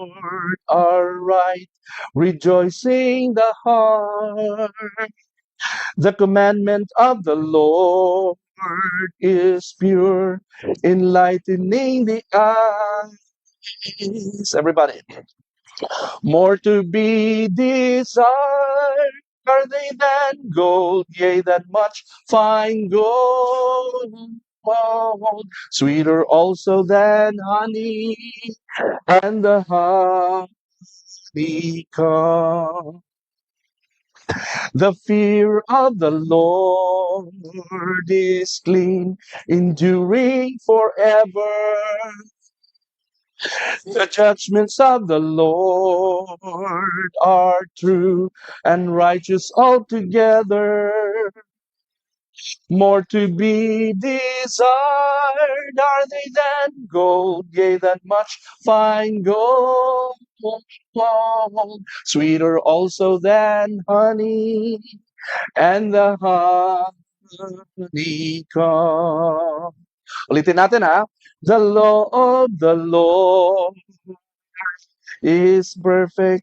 are right, rejoicing the heart. The commandment of the Lord is pure, enlightening the eyes. Everybody. More to be desired are they than gold, yea, than much fine gold. Sweeter also than honey and the honeycomb. The fear of the Lord is clean, enduring forever. The judgments of the Lord are true and righteous altogether. More to be desired are they than gold, yea, than much fine gold. Sweeter also than honey and the honeycomb. Ulitin natin ha. The law of the Lord is perfect,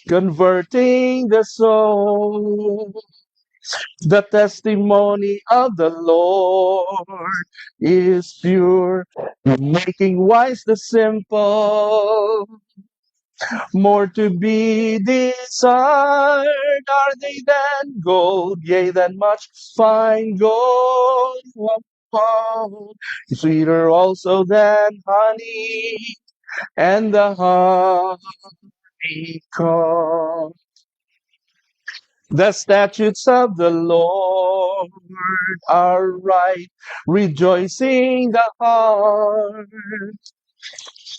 converting the soul. The testimony of the Lord is pure, making wise the simple. More to be desired are they than gold, yea, than much fine gold. Sweeter also than honey and the honeycomb. The statutes of the Lord are right, rejoicing the heart.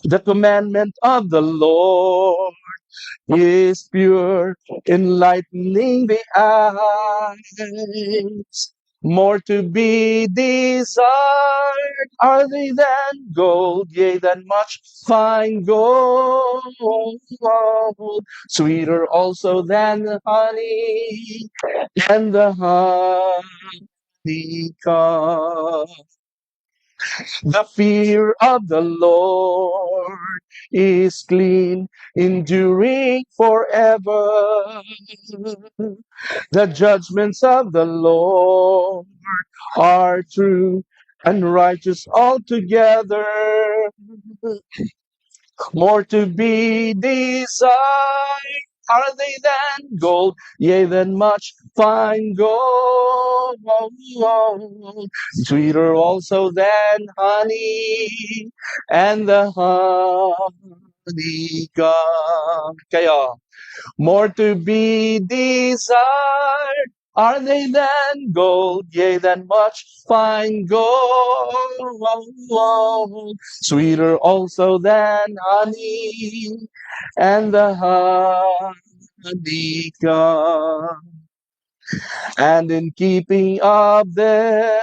The commandment of the Lord is pure, enlightening the eyes. More to be desired are they than gold, yea, than much fine gold. Sweeter also than honey and the honeycomb. The fear of the Lord is clean, enduring forever. The judgments of the Lord are true and righteous altogether. More to be desired are they than gold, yea, than much fine gold. Sweeter also than honey and the honeycomb. Kaya, more to be desired are they than gold, yea, than much fine gold. Sweeter also than honey and the honeycomb. And in keeping of them,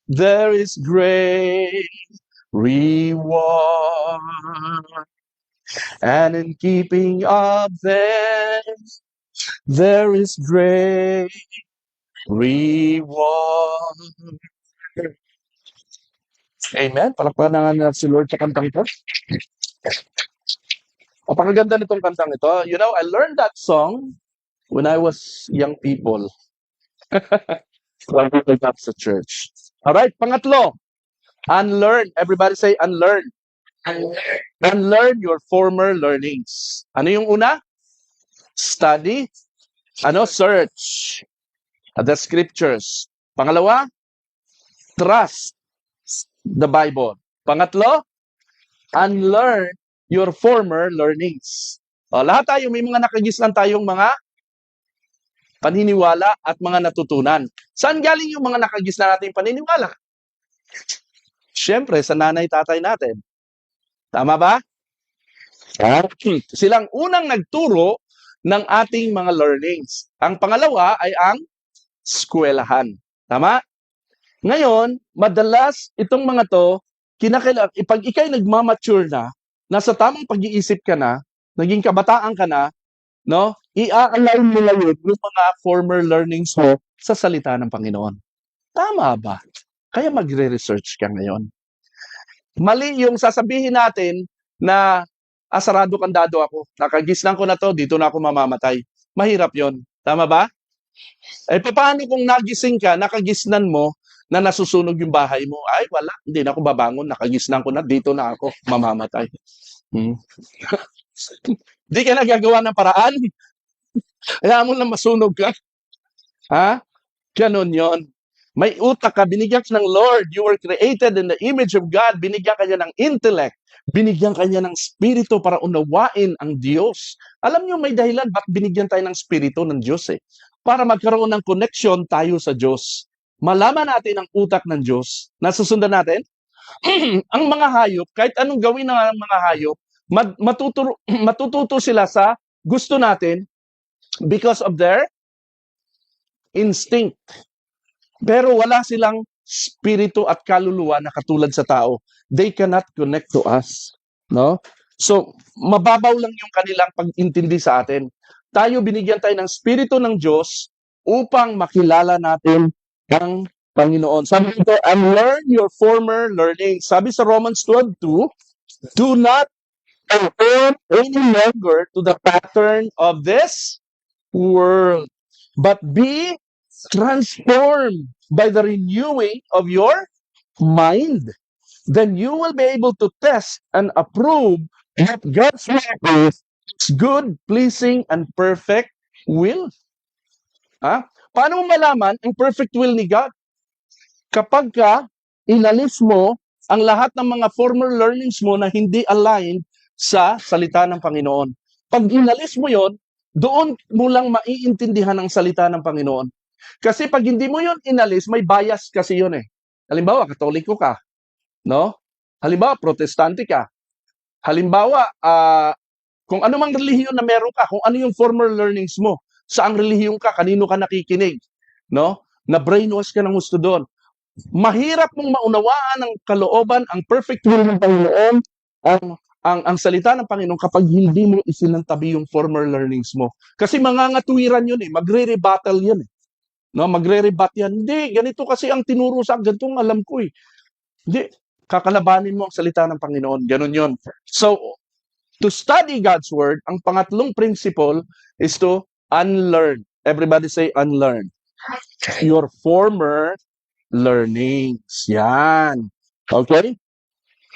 there is great reward. And in keeping of them, there is great reward. Amen. Palakpakan na nga natin si Lord sa kantang ito. Napakaganda nitong kantang ito. You know, I learned that song when I was young people. When we went up sa church. Alright, pangatlo. Unlearn. Everybody say unlearn. Unlearn. Unlearn your former learnings. Ano yung una? Study. Search the scriptures. Pangalawa, trust the Bible. Pangatlo, unlearn your former learnings. Lahat tayo may mga nakagisnan tayong mga paniniwala at mga natutunan. Saan galing yung mga nakagisnan nating paniniwala? Siyempre, sa nanay, tatay natin. Tama ba? Silang unang nagturo ng ating mga learnings. Ang pangalawa ay ang eskwelahan. Tama? Ngayon, madalas itong mga to, pag ikay nagmamature na, nasa tamang pag-iisip ka na, naging kabataan ka na, no? I-align mo na yun yung mga former learnings mo sa salita ng Panginoon. Tama ba? Kaya magre-research ka ngayon. Mali yung sasabihin natin na sarado kandado ako. Nakagisnan ko na to, dito na ako mamamatay. Mahirap yon. Tama ba? Paano kung nagising ka, nakagisnan mo na nasusunog yung bahay mo? Ay, wala. Hindi na ako babangon. Nakagisnan ko na, dito na ako mamamatay. Di ka nagagawa ng paraan. Kaya mo lang masunog ka. Ha? Ganon yon. May utak ka, binigyan ka ng Lord. You were created in the image of God. Binigyan ka niya ng intellect. Binigyan ka niya ng spirito para unawain ang Diyos. Alam niyo, may dahilan bakit binigyan tayo ng spirito ng Diyos eh. Para magkaroon ng connection tayo sa Diyos. Malaman natin ang utak ng Diyos. Nasusundan natin? Ang mga hayop, kahit anong gawin ng mga hayop, matututo sila sa gusto natin because of their instinct. Pero wala silang spirito at kaluluwa na katulad sa tao. They cannot connect to us. No? So, mababaw lang yung kanilang pag-intindi sa atin. Tayo, binigyan tayo ng spirito ng Diyos upang makilala natin ang Panginoon. Sabi dito, and learn your former learning. Sabi sa Romans 12:2, do not conform any longer to the pattern of this world, but be transformed by the renewing of your mind. Then you will be able to test and approve what God's will is, His good, pleasing, and perfect will. Ha? Paano mo malaman ang perfect will ni God? Kapag inalis mo ang lahat ng mga former learnings mo na hindi aligned sa salita ng Panginoon. Pag inalis mo yon, doon mo lang maiintindihan ang salita ng Panginoon. Kasi pag hindi mo yon inalis, may bias kasi yon eh. Halimbawa, Katoliko ka, no? Halimbawa, Protestante ka. Halimbawa, kung ano mang relihiyon na meron ka, kung ano yung former learnings mo, saang relihiyon ka, kanino ka nakikinig, no? Na brainwash ka ng gusto doon. Mahirap mong maunawaan ang kalooban, ang perfect will ng Panginoon, ang salita ng Panginoon kapag hindi mo isinantabi yung former learnings mo. Kasi mangangatuwiran yun eh, magre-rebuttal yun eh. No, magre-rebat yan. Hindi, ganito kasi ang tinuro sa akin, ganitong alam ko eh. Hindi, kakalabanin mo ang salita ng Panginoon. Ganun yun. So, to study God's Word, ang pangatlong principle is to unlearn. Everybody say unlearn. Your former learnings. Yan. Okay?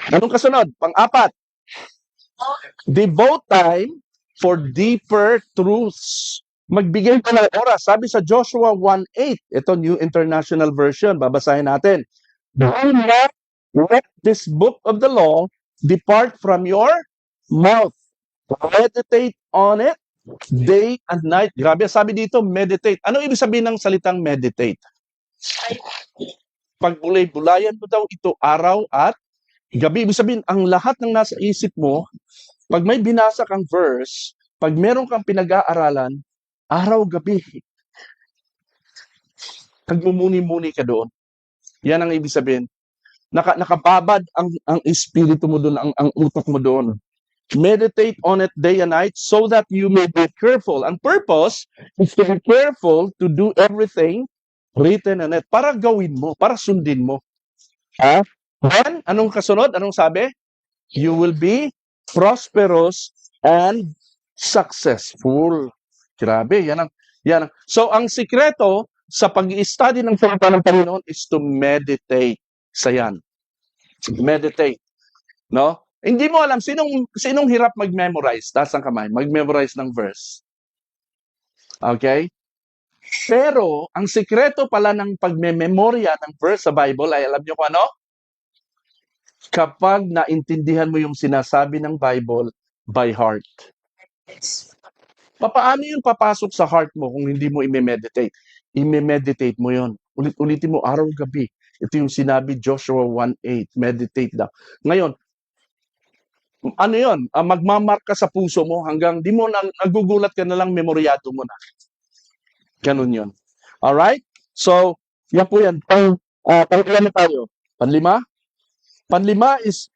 Anong kasunod? Pang-apat. Devote time for deeper truths. Magbigay ka ng oras. Sabi sa Joshua 1:8, ito New International Version, babasahin natin. Do not let this book of the law depart from your mouth. Meditate on it day and night. Grabe, sabi dito, meditate. Ano ibig sabihin ng salitang meditate? Pagbulay-bulayan mo daw ito araw at gabi. Ibig sabihin, ang lahat ng nasa isip mo, pag may binasa kang verse, pag meron kang pinag-aaralan, araw-gabi, nagmumuni-muni ka doon. Yan ang ibig sabihin. Nakababad ang espiritu mo doon, ang utak mo doon. Meditate on it day and night so that you may be careful. Ang purpose is to be careful to do everything written on it. Para gawin mo, para sundin mo. Ha? Then, anong kasunod? Anong sabi? You will be prosperous and successful. Grabe, yan ang. So, ang sikreto sa pag-i-study ng salita ng Panginoon is to meditate sa yan. Meditate. No? Hindi mo alam, sinong hirap mag-memorize? Taas ang kamay, mag-memorize ng verse. Okay? Pero, ang sikreto pala ng pagme-memorya ng verse sa Bible ay alam nyo kung ano? Kapag naintindihan mo yung sinasabi ng Bible by heart. Paano yun papasok sa heart mo kung hindi mo i-meditate? I-meditate mo yun. Ulit-ulitin mo araw-gabi. Ito yung sinabi Joshua 1:8. Meditate daw. Ngayon, ano yun? Magmamark ka sa puso mo hanggang di mo nagugulat ka na lang, memoryado mo na. Ganun yun. Alright? So, yan po yan. Pang-ilan na tayo? Panlima? Panlima is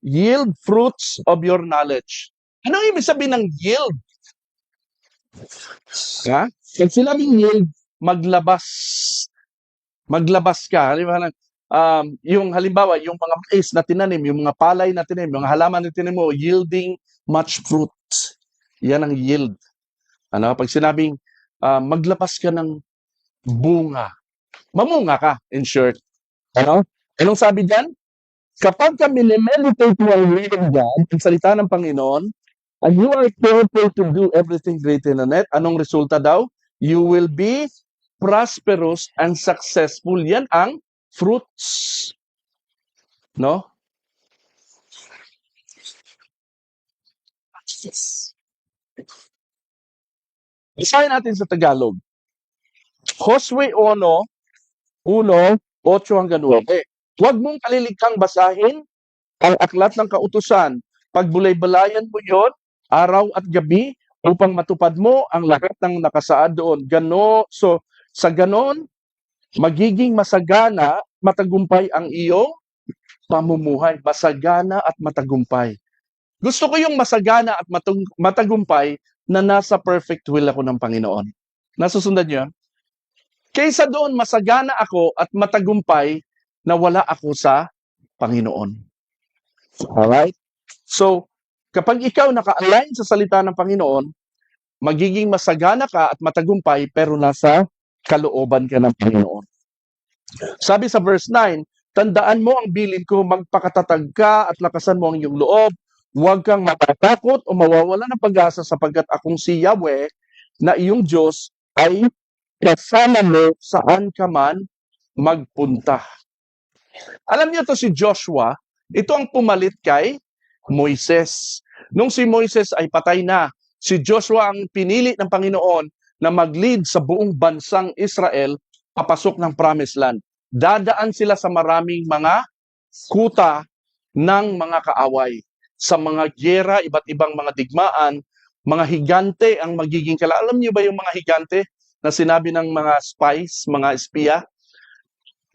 yield fruits of your knowledge. Ano ibig sabihin ng yield? Ha? Pag sinabing yield, maglabas. Maglabas ka. Yung halimbawa, yung mga mais na tinanim, yung mga palay na tinanim, yung halaman na tinanim mo, yielding much fruit. Yan ang yield. Ano? Pag sinabing maglabas ka ng bunga, mamunga ka, in short. Ano? Anong sabi dyan? Kapag ka minimeditate mo ang word of God, ang salita ng Panginoon, and you are careful to do everything written on it, anong resulta daw? You will be prosperous and successful. Yan ang fruits. No? Isahin natin sa Tagalog. Josue 1:8 hanggang 9. Huwag mong kaliligtang basahin ang aklat ng kautusan. Pagbulay-balayan mo yon araw at gabi upang matupad mo ang lahat ng nakasaad doon. So, sa ganon, magiging masagana, matagumpay ang iyong pamumuhay. Masagana at matagumpay. Gusto ko yung masagana at matagumpay na nasa perfect will ako ng Panginoon. Nasusundan niyo yun? Kaysa doon, masagana ako at matagumpay na wala ako sa Panginoon. Alright? So, kapag ikaw naka-align sa salita ng Panginoon, magiging masagana ka at matagumpay pero nasa kalooban ka ng Panginoon. Sabi sa verse 9, tandaan mo ang bilin ko, magpakatatag ka at lakasan mo ang iyong loob. Huwag kang matatakot o mawawala ng pag-asa sapagkat akong si Yahweh na iyong Diyos ay kasama mo saan ka man magpunta. Alam niyo to si Joshua, ito ang pumalit kay Moises. Nung si Moises ay patay na, si Joshua ang pinili ng Panginoon na mag-lead sa buong bansang Israel papasok ng Promised Land. Dadaan sila sa maraming mga kuta ng mga kaaway. Sa mga gyera, iba't ibang mga digmaan, mga higante ang magiging Alam niyo ba yung mga higante na sinabi ng mga spies, mga espiya?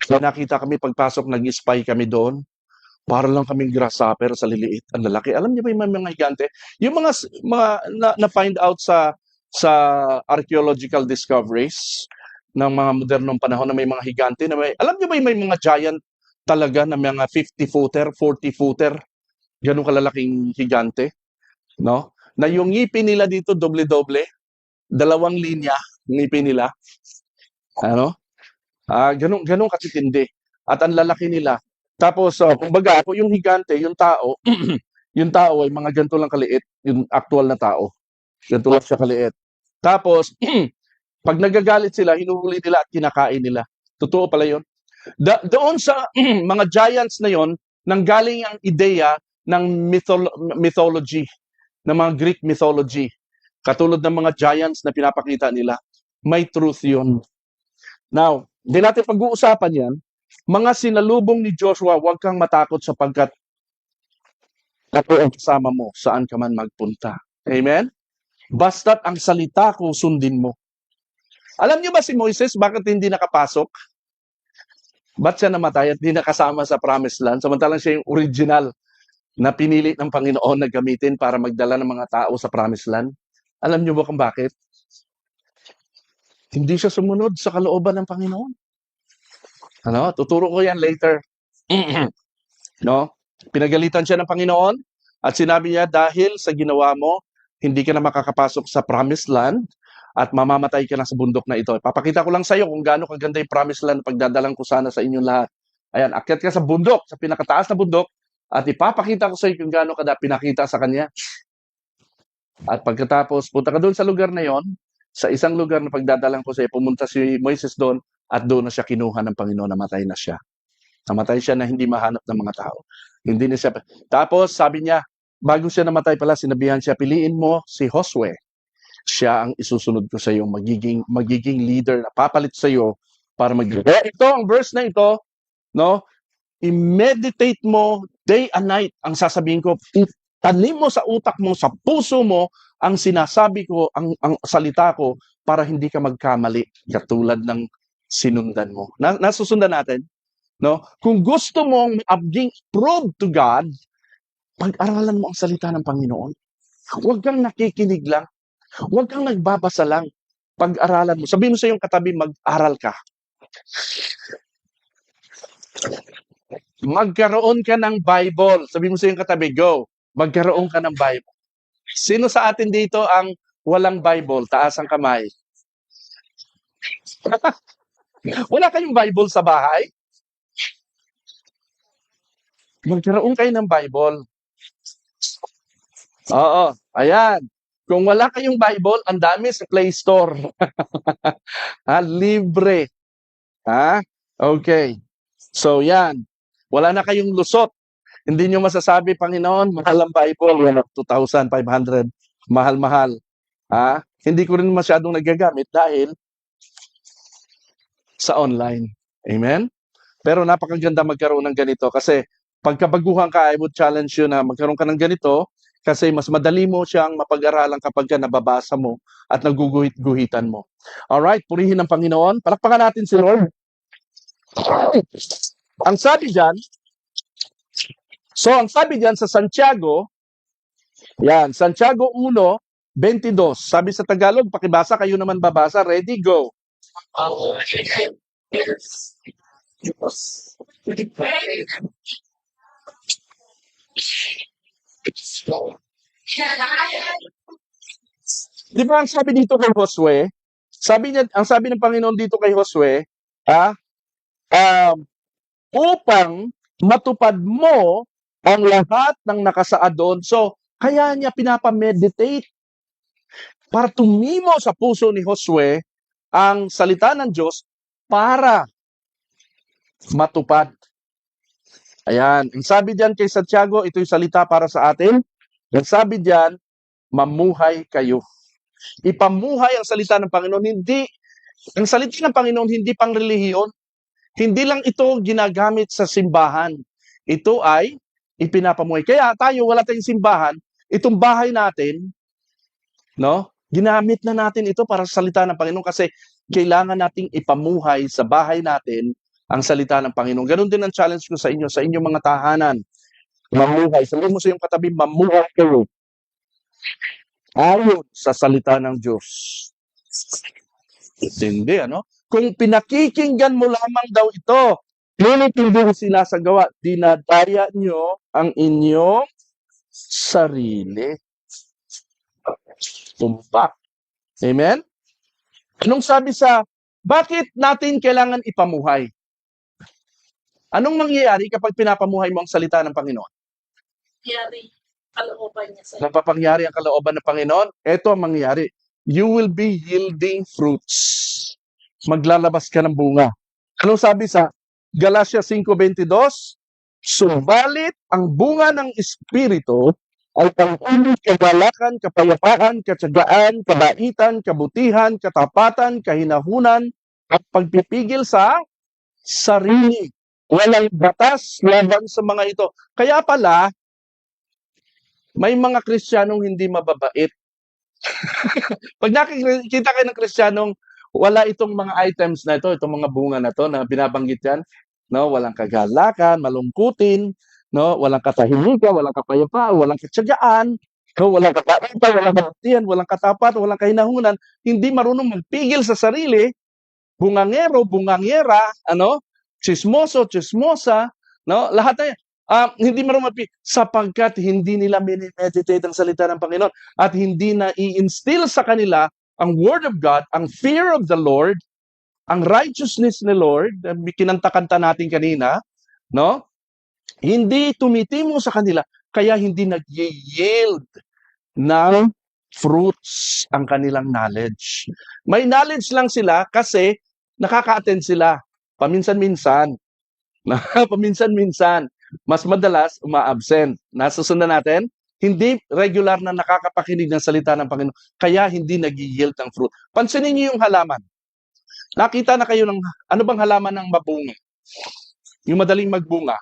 So, nakita kami pagpasok, nag-spy kami doon. Para lang kaming grasshopper sa liliit, ang lalaki. Alam niyo ba yung mga higante? Yung mga na-find out sa archaeological discoveries ng mga modernong panahon na may mga higante na alam niyo ba yung may mga giant talaga na mga 50-footer, 40-footer, ganun kalalaking higante, no? Na yung ngipin nila dito doble-doble, 2 linya ngipin nila. Ano? Ganun katitindi. At ang lalaki nila. Tapos, kumbaga, ako yung higante, yung tao, yung tao ay mga ganito lang kaliit, yung actual na tao. Ganito lang siya kaliit. Tapos, pag nagagalit sila, hinuhuli nila at kinakain nila. Totoo pala yun. Doon sa mga giants na yon, nanggaling ang ideya ng mythology, ng mga Greek mythology. Katulad ng mga giants na pinapakita nila. May truth yun. Now, hindi natin pag-uusapan yan. Mga sinalubong ni Joshua, huwag kang matakot sapagkat ako ang kasama mo saan ka man magpunta. Amen? Basta't ang salita ko sundin mo. Alam niyo ba si Moises, bakit hindi nakapasok? Ba't siya namatay at hindi nakasama sa Promised Land? Samantalang siya yung original na pinili ng Panginoon na gamitin para magdala ng mga tao sa Promised Land. Alam niyo ba kung bakit? Hindi siya sumunod sa kalooban ng Panginoon. Ano? Tuturo ko yan later. No? Pinagalitan siya ng Panginoon at sinabi niya, dahil sa ginawa mo, hindi ka na makakapasok sa Promised Land at mamamatay ka na sa bundok na ito. Papakita ko lang sa iyo kung gaano kaganda yung Promised Land na pagdadalang ko sana sa inyong lahat. Ayan, akyat ka sa bundok, sa pinakataas na bundok, at ipapakita ko sa iyo kung gaano ka na pinakita sa kanya. At pagkatapos, punta ka doon sa lugar na yon, sa isang lugar na pagdadalang ko sa iyo, pumunta si Moises doon, at doon na siya kinuha ng Panginoon, namatay na siya. Namatay siya na hindi mahanap ng mga tao. Hindi na siya. Tapos sabi niya, bago siya namatay pala, sinabihan siya, piliin mo si Josue. Siya ang isusunod ko sa iyo, magiging leader na papalit sa iyo para ito, ang verse na ito, no? I-meditate mo day and night. Ang sasabihin ko, tanim mo sa utak mo, sa puso mo, ang sinasabi ko, ang salita ko, para hindi ka magkamali, katulad ng sinundan mo. Nasusundan natin? No? Kung gusto mong maging approved to God, pag-aralan mo ang salita ng Panginoon. Huwag kang nakikinig lang. Huwag kang nagbabasa lang. Pag-aralan mo. Sabihin mo sa iyong katabi, mag-aral ka. Magkaroon ka ng Bible. Sabihin mo sa iyong katabi, go. Magkaroon ka ng Bible. Sino sa atin dito ang walang Bible? Taas ang kamay. Wala kayong Bible sa bahay? Magkaroon kayo ng Bible. Oo, ayan. Kung wala kayong Bible, ang dami sa Play Store. Libre. Okay. So, yan. Wala na kayong lusot. Hindi nyo masasabi, Panginoon, mahal ang Bible. 2,500. Mahal-mahal. Hindi ko rin masyadong nagagamit dahil sa online. Amen? Pero napakaganda magkaroon ng ganito kasi pagkabaguhan ka, I would challenge you na magkaroon ka ng ganito kasi mas madali mo siyang mapag-aralan kapag ka nababasa mo at naguguhit-guhitan mo. Alright, purihin ng Panginoon. Palakpakan natin si Lord. Ang sabi diyan, ang sabi diyan sa Santiago, yan, Santiago 1:22. Sabi sa Tagalog, pakibasa, kayo naman babasa. Ready, go. Di ba ang sabi dito kay Josue? Ang sabi ng Panginoon dito kay Josue, um, upang matupad mo ang lahat ng nakasaad doon. So, kaya niya pinapameditate para tumimo sa puso ni Josue ang salita ng Diyos para matupad. Ayan. Ang sabi diyan kay Santiago, ito'y salita para sa atin. Ang sabi diyan, mamuhay kayo. Ipamuhay ang salita ng Panginoon. Ang salita ng Panginoon hindi pang relihiyon. Hindi lang ito ginagamit sa simbahan. Ito ay ipinapamuhay. Kaya tayo, wala tayong simbahan. Itong bahay natin, no? Ginamit na natin ito para sa salita ng Panginoon kasi kailangan nating ipamuhay sa bahay natin ang salita ng Panginoon. Ganon din ang challenge ko sa inyong mga tahanan. Mamuhay. Sabihin mo sa iyong katabi, mamuhay kayo. Ayon sa salita ng Diyos. Hindi, ano? Kung pinakikinggan mo lamang daw ito, ngunit hindi mo sinasagawa, dinadaya nyo ang inyong sarili. Tumpak. Amen? Anong sabi bakit natin kailangan ipamuhay? Anong mangyayari kapag pinapamuhay mo ang salita ng Panginoon? Yari, kalooban niya sa'yo. Napapangyari ang kalooban ng Panginoon? Ito ang mangyayari. You will be yielding fruits. Maglalabas ka ng bunga. Anong sabi sa Galatia 5:22? Subalit ang bunga ng Espiritu ay pag-ibig, kagalakan, kapayapaan, katsagaan, kabaitan, kabutihan, katapatan, kahinahunan, at pagpipigil sa sarili. Walang batas laban sa mga ito. Kaya pala, may mga Kristiyanong hindi mababait. Pag nakikita kayo ng Kristiyanong wala itong mga items na ito, itong mga bunga na to na binabanggit yan, no, walang kagalakan, malungkutin, no, walang katahimikan, walang kapayapaan, walang katsagaan, no, walang kapaitan, walang kabutihan, walang katapatan, walang kahinahunan, hindi marunong magpigil sa sarili, bungangero, bungangera, chismoso, chismosa, no, lahat na yan. Hindi marunong sapagkat hindi nila minimeditate ang salita ng Panginoon at hindi na i-instill sa kanila ang Word of God, ang fear of the Lord, ang righteousness ni Lord, kinanta-kanta natin kanina, no? Hindi tumitimo sa kanila, kaya hindi nag-yield ng fruits ang kanilang knowledge. May knowledge lang sila kasi nakaka-attend sila paminsan-minsan. Paminsan-minsan. Mas madalas, uma-absent. Nasusundan natin? Hindi regular na nakakapakinig ng salita ng Panginoon. Kaya hindi nag-yield ng fruit. Pansinin niyo yung halaman. Nakita na kayo ng, ano bang halaman ng mabunga? Yung madaling magbunga.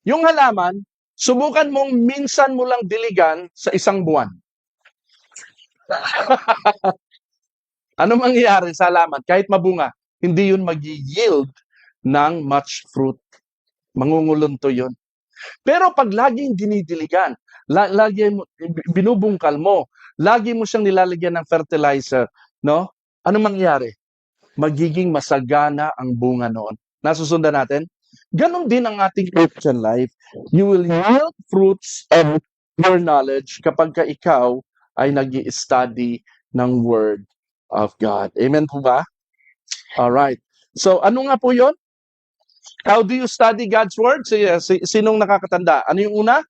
Yung halaman, subukan mong minsan mo lang diligan sa isang buwan. Ano mangyayari sa halaman? Kahit mabunga, hindi yun mag-yield ng much fruit. Mangungulunto yun. Pero pag laging dinidiligan, lagi mo, binubungkal mo, lagi mo siyang nilalagyan ng fertilizer, no? Ano mangyayari? Magiging masagana ang bunga noon. Nasusundan natin? Ganon din ang ating Christian life. You will yield fruits of your knowledge kapag ka ikaw ay nag-i-study ng Word of God. Amen po ba? Alright. So, ano nga po yon? How do you study God's Word? Sinong nakakatanda? Ano yung una?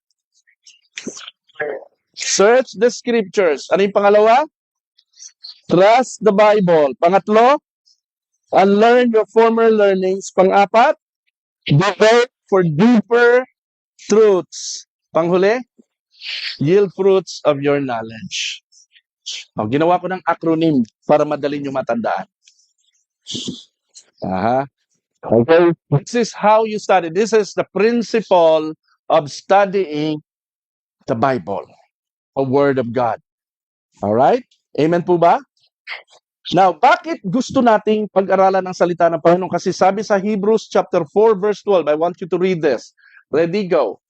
Search the Scriptures. Ano yung pangalawa? Trust the Bible. Pangatlo? Unlearn your former learnings. Pang-apat? Devote for deeper truths. Panghuli? Yield fruits of your knowledge. Ginawa ko ng acronym para madali nyo matandaan. Aha. Okay? This is how you study. This is the principle of studying the Bible, a Word of God. Alright? Amen po ba? Now, bakit gusto nating pag-aralan ng salita ng Panginoon? Kasi sabi sa Hebrews chapter 4 verse 12, I want you to read this. Ready, go.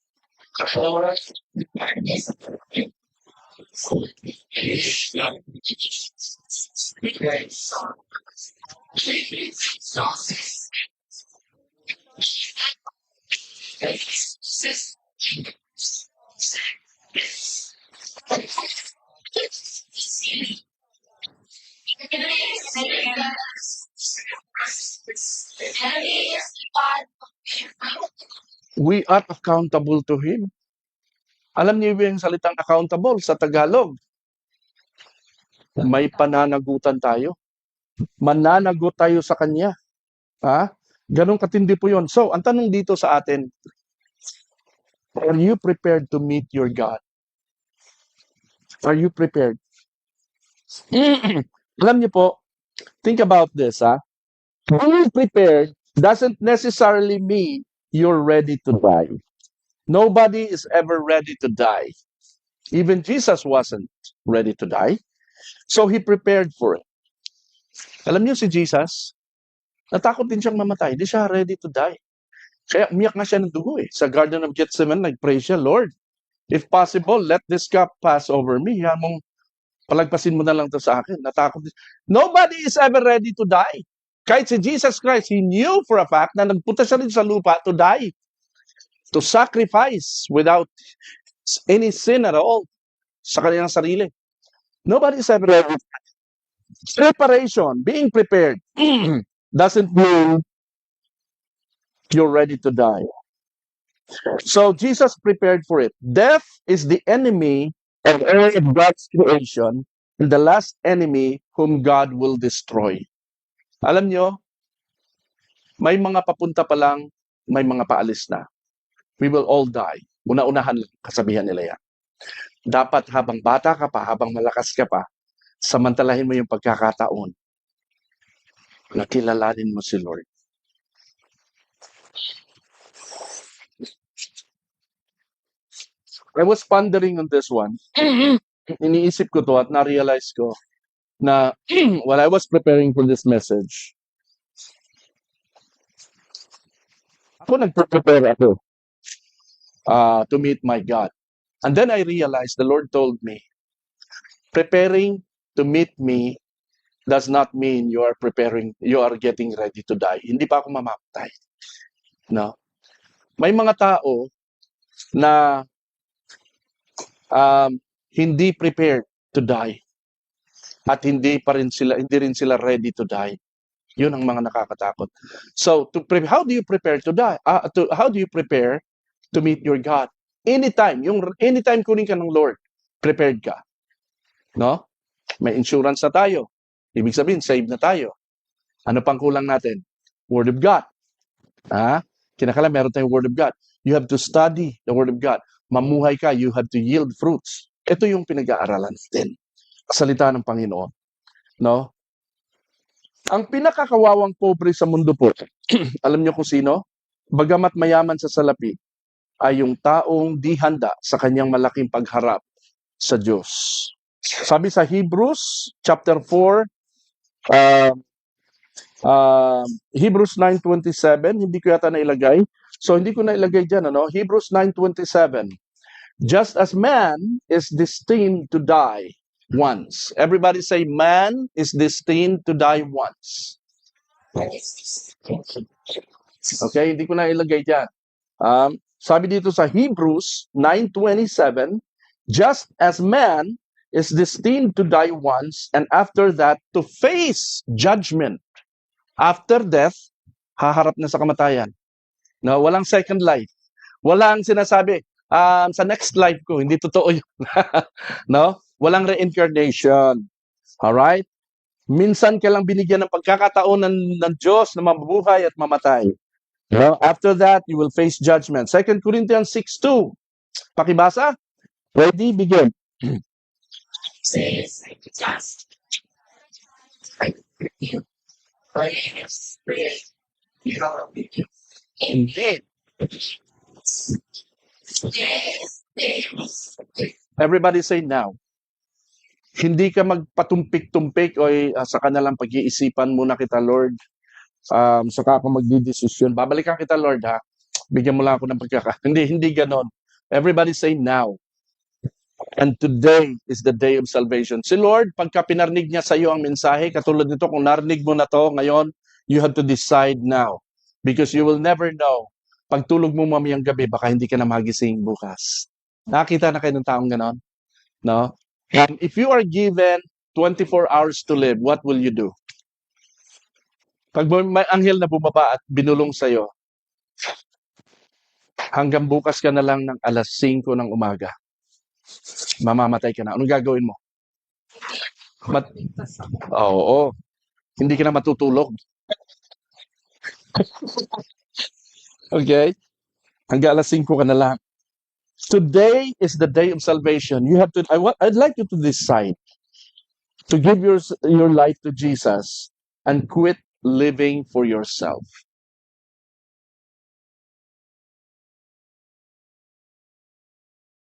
We are accountable to Him. Alam niyo yung salitang accountable sa Tagalog? May pananagutan tayo. Mananagot tayo sa Kanya. Ha? Ganong katindi po yun. So, ang tanong dito sa atin, are you prepared to meet your God? Are you prepared? Alam niyo po, think about this, ha? Being prepared doesn't necessarily mean you're ready to die. Nobody is ever ready to die. Even Jesus wasn't ready to die. So He prepared for it. Alam niyo si Jesus, natakot din siyang mamatay. Hindi siya ready to die. Kaya umiyak nga siya ng dugo eh. Sa Garden of Gethsemane, nag-pray siya, Lord, if possible, let this cup pass over me. Yan mong palagpasin mo na lang to sa akin. Natakot. Nobody is ever ready to die. Kahit si Jesus Christ, He knew for a fact na nagpunta siya rin sa lupa to die. To sacrifice without any sin at all sa kanyang sarili. Nobody is ever ready. Preparation, being prepared, doesn't mean you're ready to die. So Jesus prepared for it. Death is the enemy of all of God's creation and the last enemy whom God will destroy. Alam nyo, may mga papunta pa lang, may mga paalis na. We will all die. Una-unahan lang, kasabihan nila yan. Dapat habang bata ka pa, habang malakas ka pa, samantalahin mo yung pagkakataon na kilalanin mo si Lord. I was pondering on this one. Iniisip ko to at na-realize ko na while I was preparing for this message, ako nagprepare ako to meet my God. And then I realized the Lord told me, preparing to meet me does not mean you are getting ready to die. Hindi pa ako mamamatay. No? May mga tao na hindi prepared to die. At hindi rin sila ready to die. Yun ang mga nakakatakot. So, how do you prepare to die? How do you prepare to meet your God? Anytime kunin ka ng Lord, prepared ka. No? May insurance na tayo. Ibig sabihin, saved na tayo. Ano pang kulang natin? Word of God. Kinakailangan meron tayong Word of God. You have to study the Word of God. Mamuhay ka, you have to yield fruits. Ito yung pinag-aaralan natin. Salita ng Panginoon. No? Ang pinakakawawang pobre sa mundo po, alam niyo kung sino? Bagamat mayaman sa salapi, ay yung taong di handa sa kanyang malaking pagharap sa Diyos. Sabi sa Hebrews chapter 4, Hebrews 9:27, hindi ko yata nailagay. So hindi ko nailagay dyan, ano? Hebrews 9:27. Just as man is destined to die once. Everybody say, man is destined to die once. Okay, hindi ko na ilagay dyan. Sabi dito sa Hebrews 9:27, just as man is destined to die once, and after that, to face judgment. After death, haharap na sa kamatayan. No, walang second life. Walang sinasabi, sa next life ko, hindi totoo yun. No? Walang reincarnation. Alright? Minsan ka lang binigyan ng pagkakataon ng Diyos na mabuhay at mamatay. No? After that, you will face judgment. 2 Corinthians 6:2. Pakibasa? Ready? Begin. Indeed. Everybody say now. Hindi ka magpatumpik-tumpik o sa kanilang pag-iisipan muna kita, Lord. Saka ako magdidesisyon. Babalikan kita, Lord, ha? Bigyan mo lang ako ng hindi ganon. Everybody say now. And today is the day of salvation. Si Lord, pagka pinarnig niya sa iyo ang mensahe, katulad nito, kung narinig mo na to ngayon, you have to decide now. Because you will never know. Pagtulog mo mamayang gabi, baka hindi ka na magising bukas. Nakakita na kayo ng taong ganon? No? And if you are given 24 hours to live, what will you do? Pag may anghel na bumaba at binulong sa'yo, hanggang bukas ka na lang ng alas 5 ng umaga, mamamatay ka na. Anong gagawin mo? Ligtas ako. Oo. Hindi ka na matutulog. Okay? Hanggang alas 5 ka na lang. Today is the day of salvation. You have to. I'd like you to decide to give your life to Jesus and quit living for yourself.